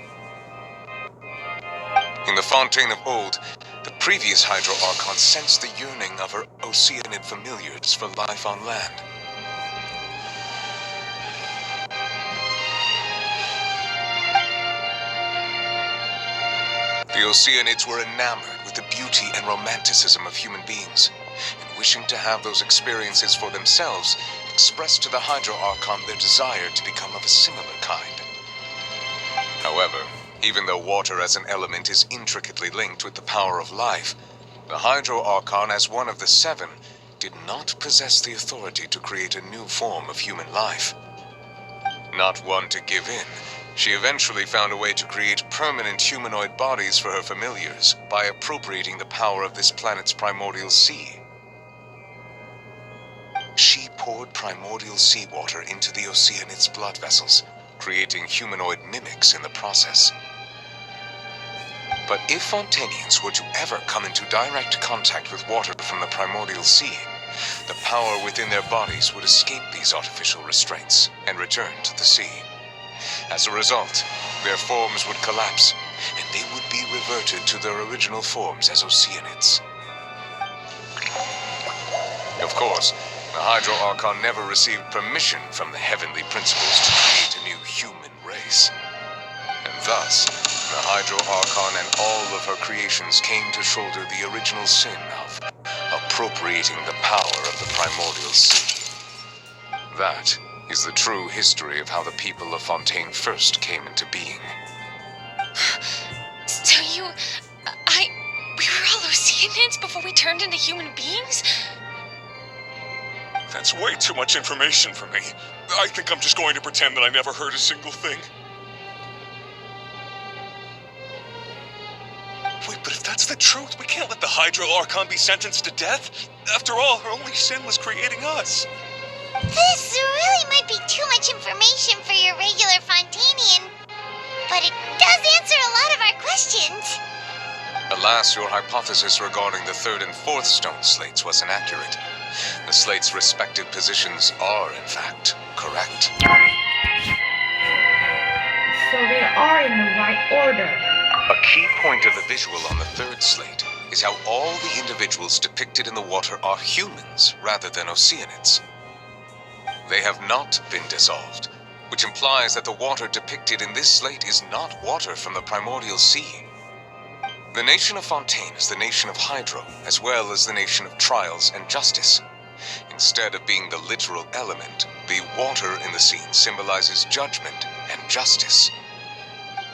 In the Fontaine of old, the previous Hydro Archon sensed the yearning of her Oceanid familiars for life on land. The Oceanids were enamored with the beauty and romanticism of human beings, and wishing to have those experiences for themselves, expressed to the Hydro Archon their desire to become of a similar kind. However, even though water as an element is intricately linked with the power of life, the Hydro Archon, as one of the 7, did not possess the authority to create a new form of human life. Not one to give in, she eventually found a way to create permanent humanoid bodies for her familiars by appropriating the power of this planet's primordial sea. She poured primordial seawater into the Oceanid's blood vessels, creating humanoid mimics in the process. But if Fontainians were to ever come into direct contact with water from the primordial sea, the power within their bodies would escape these artificial restraints and return to the sea. As a result, their forms would collapse, and they would be reverted to their original forms as Oceanids. Of course, the Hydro Archon never received permission from the heavenly principles to create a new human race. And thus, the Hydro Archon and all of her creations came to shoulder the original sin of appropriating the power of the primordial sea. That is the true history of how the people of Fontaine first came into being. So we were all Oceanids before we turned into human beings? That's way too much information for me. I think I'm just going to pretend that I never heard a single thing. Wait, but if that's the truth, we can't let the Hydro Archon be sentenced to death. After all, her only sin was creating us. This really might be too much information for your regular Fontainian, but it does answer a lot of our questions. Alas, your hypothesis regarding the 3rd and 4th stone slates was inaccurate. The slates' respective positions are, in fact, correct. So they are in the right order. A key point of the visual on the third slate is how all the individuals depicted in the water are humans rather than Oceanids. They have not been dissolved, which implies that the water depicted in this slate is not water from the primordial sea. The nation of Fontaine is the nation of Hydro, as well as the nation of Trials and Justice. Instead of being the literal element, the water in the scene symbolizes judgment and justice.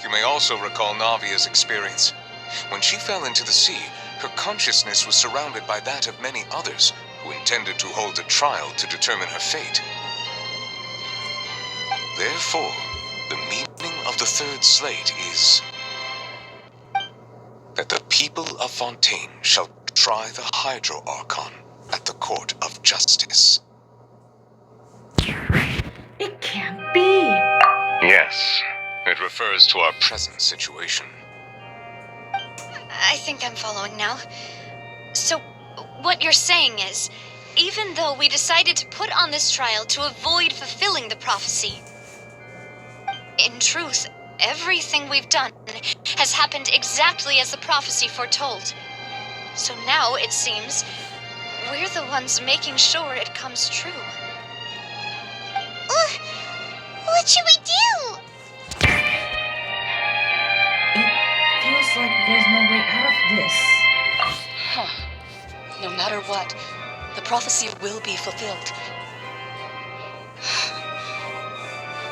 You may also recall Navia's experience. When she fell into the sea, her consciousness was surrounded by that of many others who intended to hold a trial to determine her fate. Therefore, the meaning of the third slate is that the people of Fontaine shall try the Hydro Archon at the Court of Justice. It can't be. Yes, it refers to our present situation. I think I'm following now. So, what you're saying is, even though we decided to put on this trial to avoid fulfilling the prophecy, in truth, everything we've done has happened exactly as the prophecy foretold. So now, it seems, we're the ones making sure it comes true. What should we do? It feels like there's no way out of this. No matter what, the prophecy will be fulfilled.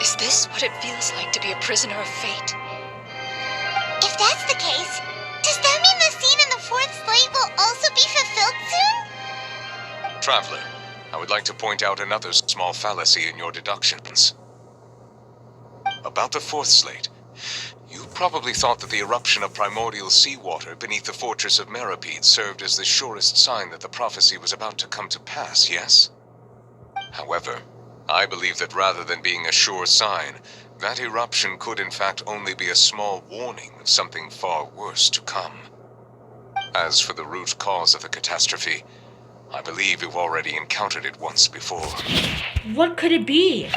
Is this what it feels like to be a prisoner of fate? If that's the case, does that mean the scene in the fourth slate will also be fulfilled soon? Traveler, I would like to point out another small fallacy in your deductions. About the fourth slate, you probably thought that the eruption of primordial seawater beneath the fortress of Meripede served as the surest sign that the prophecy was about to come to pass, yes? However, I believe that rather than being a sure sign, that eruption could in fact only be a small warning of something far worse to come. As for the root cause of the catastrophe, I believe you've already encountered it once before. What could it be?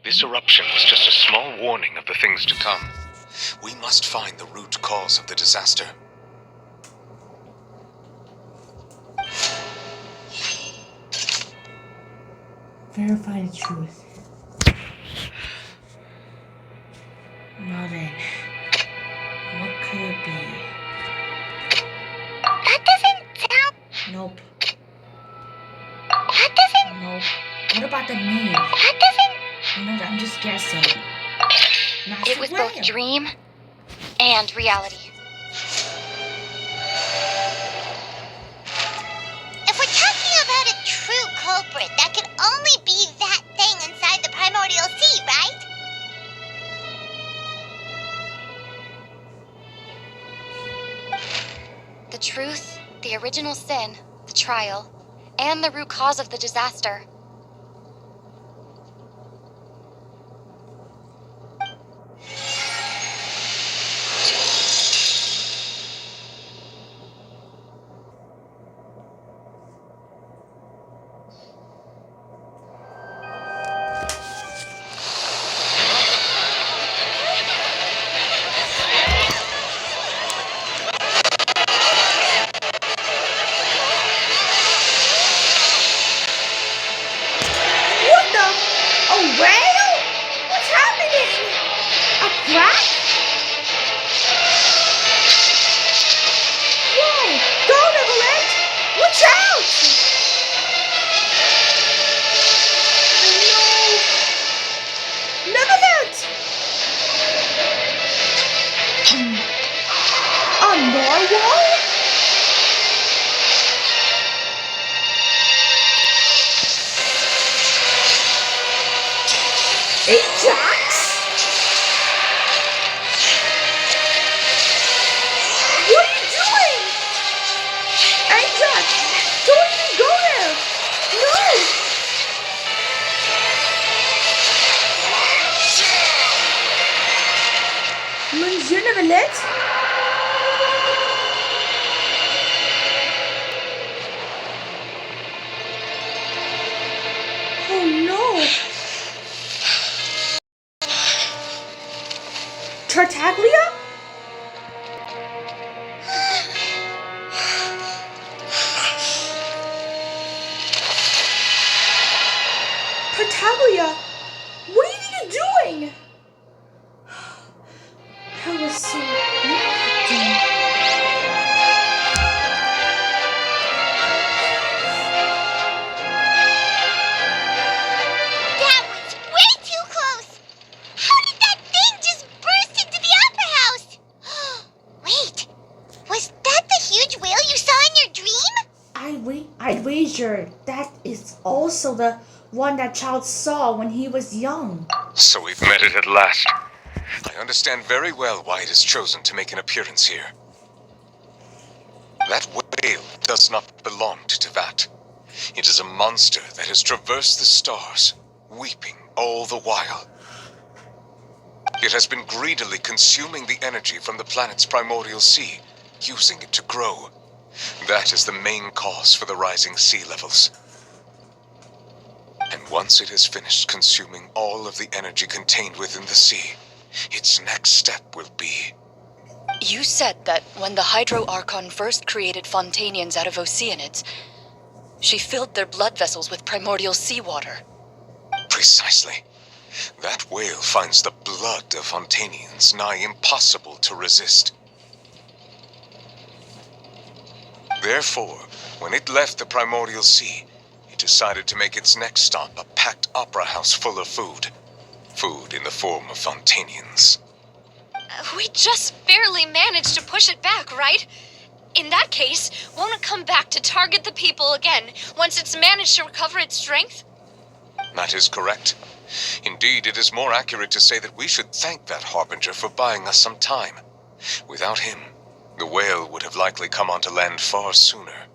This eruption was just a small warning of the things to come. We must find the root cause of the disaster. Verify the truth. Now then, what could it be? That doesn't sound... Nope. That doesn't... Nope. What about the name? That doesn't... I'm just guessing. It was both dream and reality. If we're talking about a true culprit, that could only be that thing inside the primordial sea, right? The truth, the original sin, the trial, and the root cause of the disaster. Tartaglia? Tartaglia? What are you doing? That was so impacting. That was way too close! How did that thing just burst into the opera house? Wait, was that the huge whale you saw in your dream? I'd wager that is also the one that child saw when he was young. So we've met it at last. I understand very well why it has chosen to make an appearance here. That whale does not belong to Tevat. It is a monster that has traversed the stars, weeping all the while. It has been greedily consuming the energy from the planet's primordial sea, using it to grow. That is the main cause for the rising sea levels. And once it has finished consuming all of the energy contained within the sea, its next step will be... You said that when the Hydro Archon first created Fontanians out of Oceanids, she filled their blood vessels with primordial seawater. Precisely. That whale finds the blood of Fontanians nigh impossible to resist. Therefore, when it left the primordial sea, it decided to make its next stop a packed opera house full of food. Food in the form of Fontanians. We just barely managed to push it back, right? In that case, won't it come back to target the people again once it's managed to recover its strength? That is correct. Indeed, it is more accurate to say that we should thank that Harbinger for buying us some time. Without him, the whale would have likely come onto land far sooner.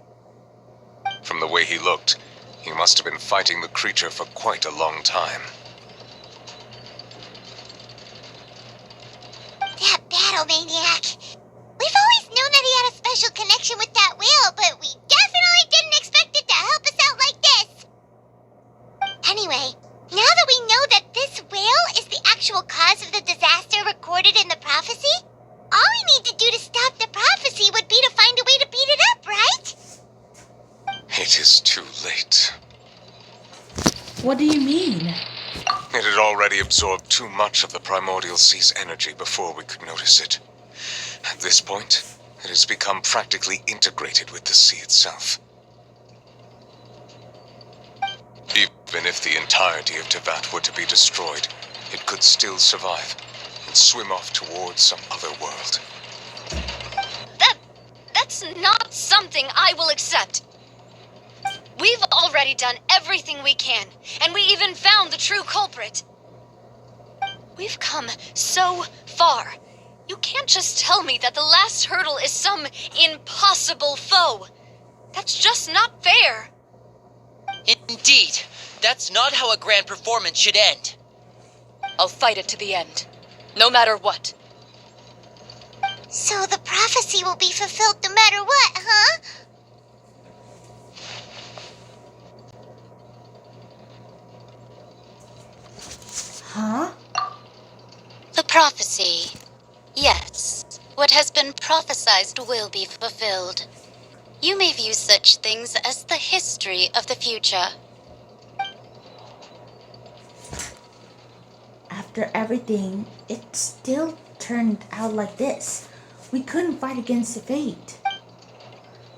From the way he looked, he must have been fighting the creature for quite a long time. That battle maniac. We've always known that he had a special connection with that whale, but we definitely didn't expect it to help us out like this. Anyway, now that we know that this whale is the actual cause of the disaster recorded in the prophecy, all we need to do to stop the prophecy would be to find a way to beat it up, right? It is too late. What do you mean? It had already absorbed too much of the primordial sea's energy before we could notice it. At this point, it has become practically integrated with the sea itself. Even if the entirety of Tevat were to be destroyed, it could still survive and swim off towards some other world. That's not something I will accept. We've already done everything we can, and we even found the true culprit. We've come so far. You can't just tell me that the last hurdle is some impossible foe. That's just not fair. Indeed, that's not how a grand performance should end. I'll fight it to the end, no matter what. So the prophecy will be fulfilled no matter what, huh? Huh? The prophecy. Yes, what has been prophesied will be fulfilled. You may view such things as the history of the future. After everything, it still turned out like this. We couldn't fight against fate.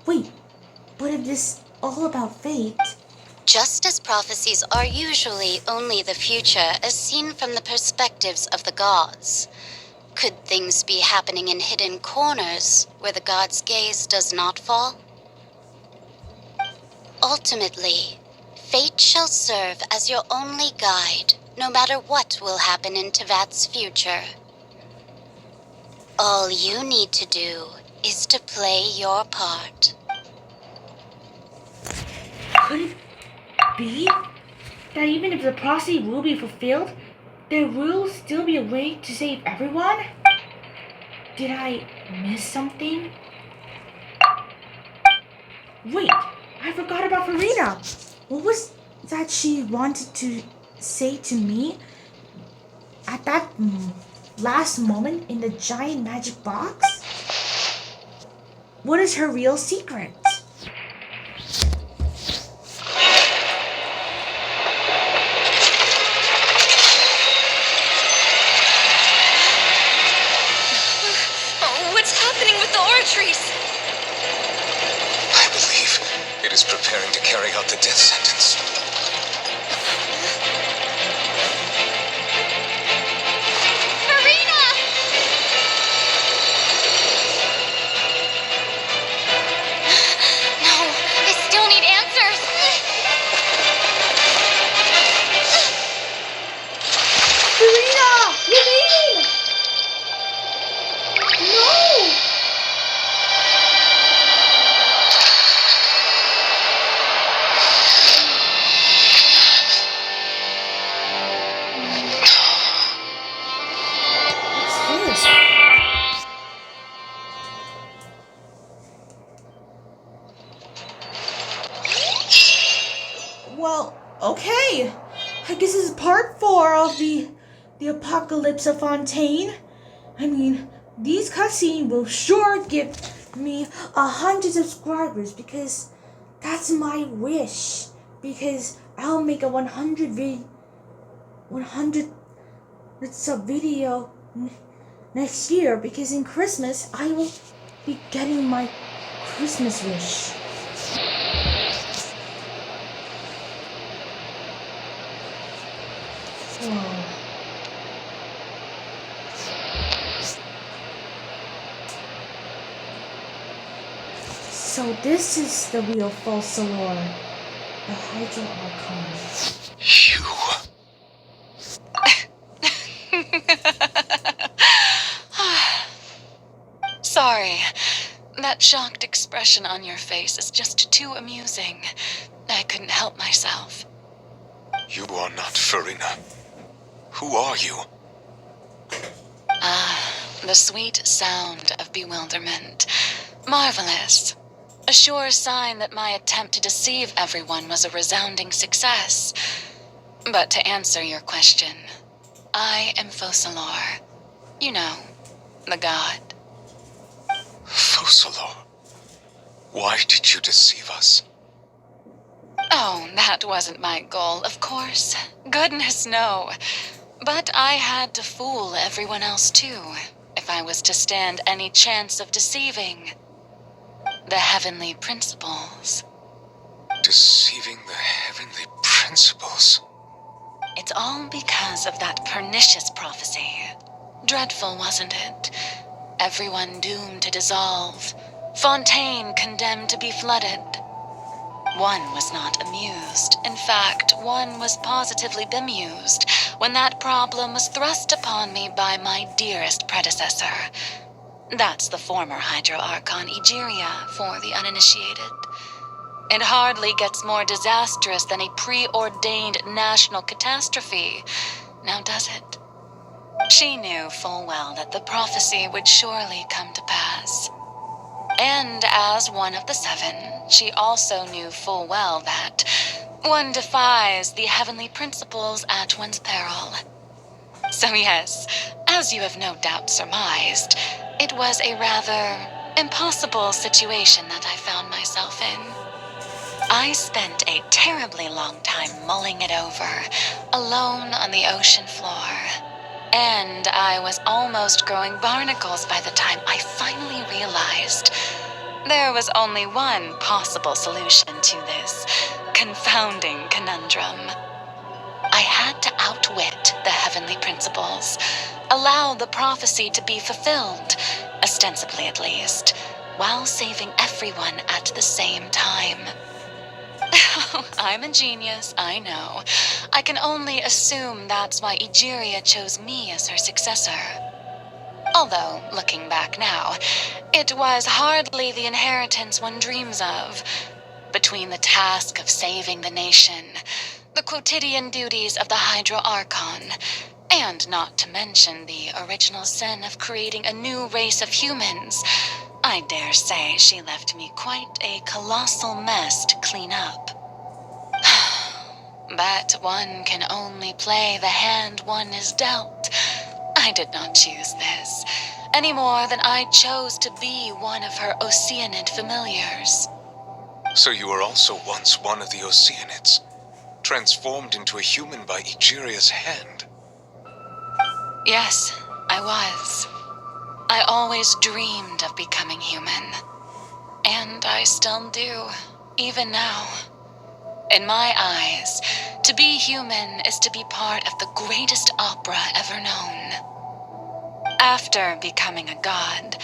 Wait, but if this is all about fate... Just as prophecies are usually only the future as seen from the perspectives of the gods, could things be happening in hidden corners where the gods' gaze does not fall? Ultimately, fate shall serve as your only guide, no matter what will happen in Tevat's future. All you need to do is to play your part. Could it be that even if the prophecy will be fulfilled, there will still be a way to save everyone? Did I miss something? Wait, I forgot about Farina. What was that she wanted to say to me at that last moment in the giant magic box? What is her real secret? What's happening with the aura trees? I believe it is preparing to carry out the death sentence. Marina! No, I still need answers. Serena! Levine! No! What's this? Well, okay. I guess this is part 4 of the Apocalypse of Fontaine. I mean, these cutscenes will sure give me 100 subscribers because that's my wish. Because I'll make a 100 sub video next year. Because in Christmas I will be getting my Christmas wish. Whoa. So this is the real Focalors, the Hydro Archon. Sorry. That shocked expression on your face is just too amusing. I couldn't help myself. You are not Farina. Who are you? The sweet sound of bewilderment. Marvelous. A sure sign that my attempt to deceive everyone was a resounding success. But to answer your question, I am Focalors. You know, the god. Focalors? Why did you deceive us? Oh, that wasn't my goal, of course. Goodness, no. But I had to fool everyone else too, if I was to stand any chance of deceiving the heavenly principles. Deceiving the heavenly principles? It's all because of that pernicious prophecy. Dreadful, wasn't it? Everyone doomed to dissolve. Fontaine condemned to be flooded. One was not amused. In fact, one was positively bemused when that problem was thrust upon me by my dearest predecessor. That's the former Hydro Archon Egeria for the uninitiated. It hardly gets more disastrous than a preordained national catastrophe, now does it? She knew full well that the prophecy would surely come to pass. And as one of the 7, she also knew full well that one defies the heavenly principles at one's peril. So yes, as you have no doubt surmised, it was a rather impossible situation that I found myself in. I spent a terribly long time mulling it over, alone on the ocean floor. And I was almost growing barnacles by the time I finally realized there was only one possible solution to this confounding conundrum. I had to outwit the heavenly principles, allow the prophecy to be fulfilled, ostensibly at least, while saving everyone at the same time. I'm a genius, I know. I can only assume that's why Egeria chose me as her successor. Although, looking back now, it was hardly the inheritance one dreams of. Between the task of saving the nation, the quotidian duties of the Hydro Archon, and not to mention the original sin of creating a new race of humans, I dare say she left me quite a colossal mess to clean up. But one can only play the hand one is dealt. I did not choose this, any more than I chose to be one of her Oceanid familiars. So you were also once one of the Oceanids, transformed into a human by Egeria's hand. Yes, I was. I always dreamed of becoming human. And I still do, even now. In my eyes, to be human is to be part of the greatest opera ever known. After becoming a god,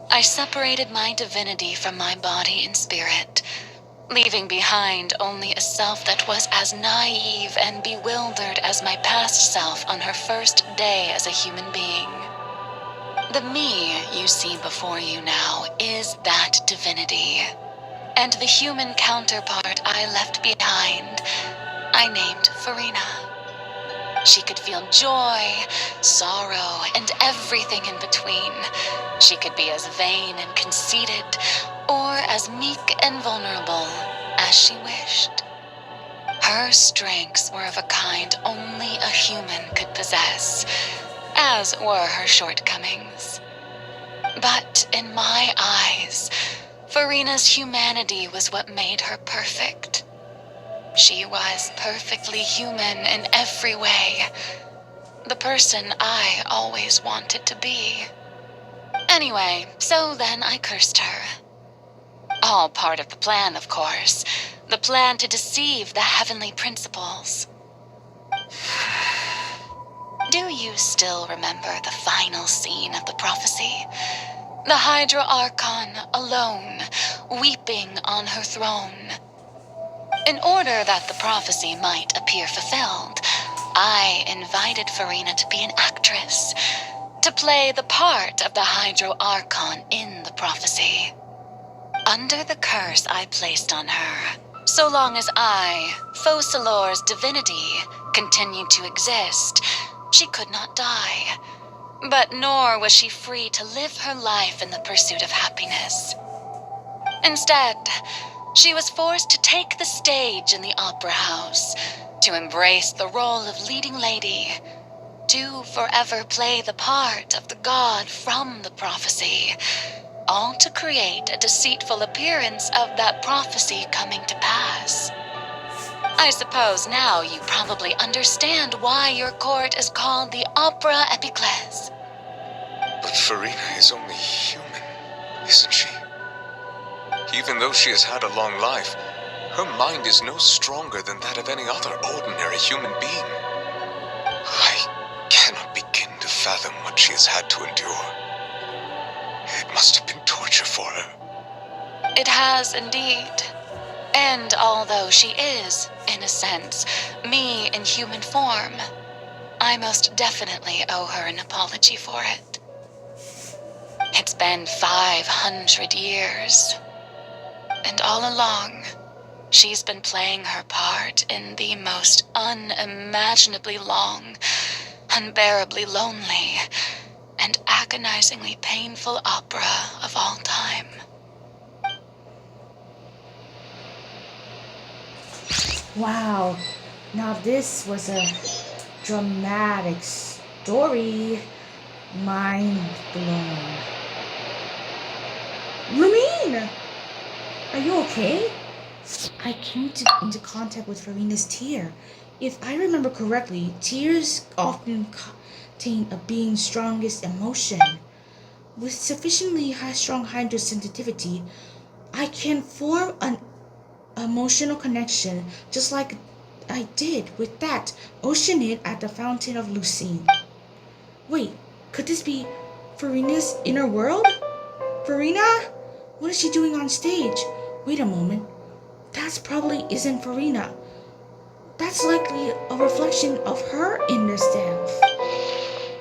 I separated my divinity from my body and spirit, leaving behind only a self that was as naive and bewildered as my past self on her first day as a human being. The me you see before you now is that divinity, and the human counterpart I left behind, I named Farina. She could feel joy, sorrow, and everything in between. She could be as vain and conceited, or as meek and vulnerable as she wished. Her strengths were of a kind only a human could possess, as were her shortcomings. But in my eyes, Farina's humanity was what made her perfect. She was perfectly human in every way, the person I always wanted to be. Anyway, so then I cursed her. All part of the plan, of course. The plan to deceive the heavenly principles. Do you still remember the final scene of the prophecy? The Hydra Archon alone, weeping on her throne. In order that the prophecy might appear fulfilled, I invited Farina to be an actress, to play the part of the Hydro Archon in the prophecy. Under the curse I placed on her, so long as I, Focalor's divinity, continued to exist, she could not die. But nor was she free to live her life in the pursuit of happiness. Instead, she was forced to take the stage in the opera house, to embrace the role of leading lady, to forever play the part of the god from the prophecy, all to create a deceitful appearance of that prophecy coming to pass. I suppose now you probably understand why your court is called the Opera Epiclese. But Farina is only human, isn't she? Even though she has had a long life, her mind is no stronger than that of any other ordinary human being. I cannot begin to fathom what she has had to endure. It must have been torture for her. It has indeed. And although she is, in a sense, me in human form, I most definitely owe her an apology for it. It's been 500 years. And all along, she's been playing her part in the most unimaginably long, unbearably lonely, and agonizingly painful opera of all time. Wow, now this was a dramatic story. Mind blown. Lumine! Are you okay? I came into contact with Farina's tear. If I remember correctly, tears often contain a being's strongest emotion. With sufficiently strong hydrosensitivity, I can form an emotional connection just like I did with that Oceanid at the Fountain of Lucine. Wait, could this be Farina's inner world? Farina? What is she doing on stage? Wait a moment. That probably isn't Farina. That's likely a reflection of her inner self.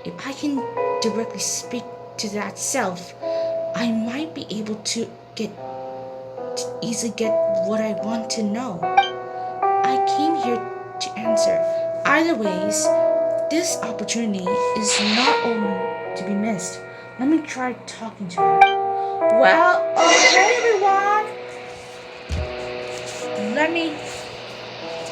If I can directly speak to that self, I might be able to easily get what I want to know. I came here to answer. Either ways, this opportunity is not only to be missed. Let me try talking to her. Well, okay everyone.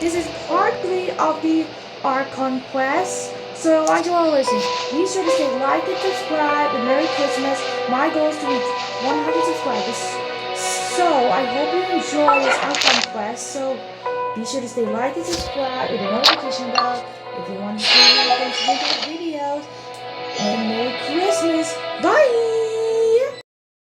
This is part 3 of the Archon quest. So I want you all to listen. Be sure to stay like and subscribe. And Merry Christmas. My goal is to reach 100 subscribers. So I hope you enjoy this Archon quest. So be sure to stay like and subscribe with the notification bell if you want to see me again to the video.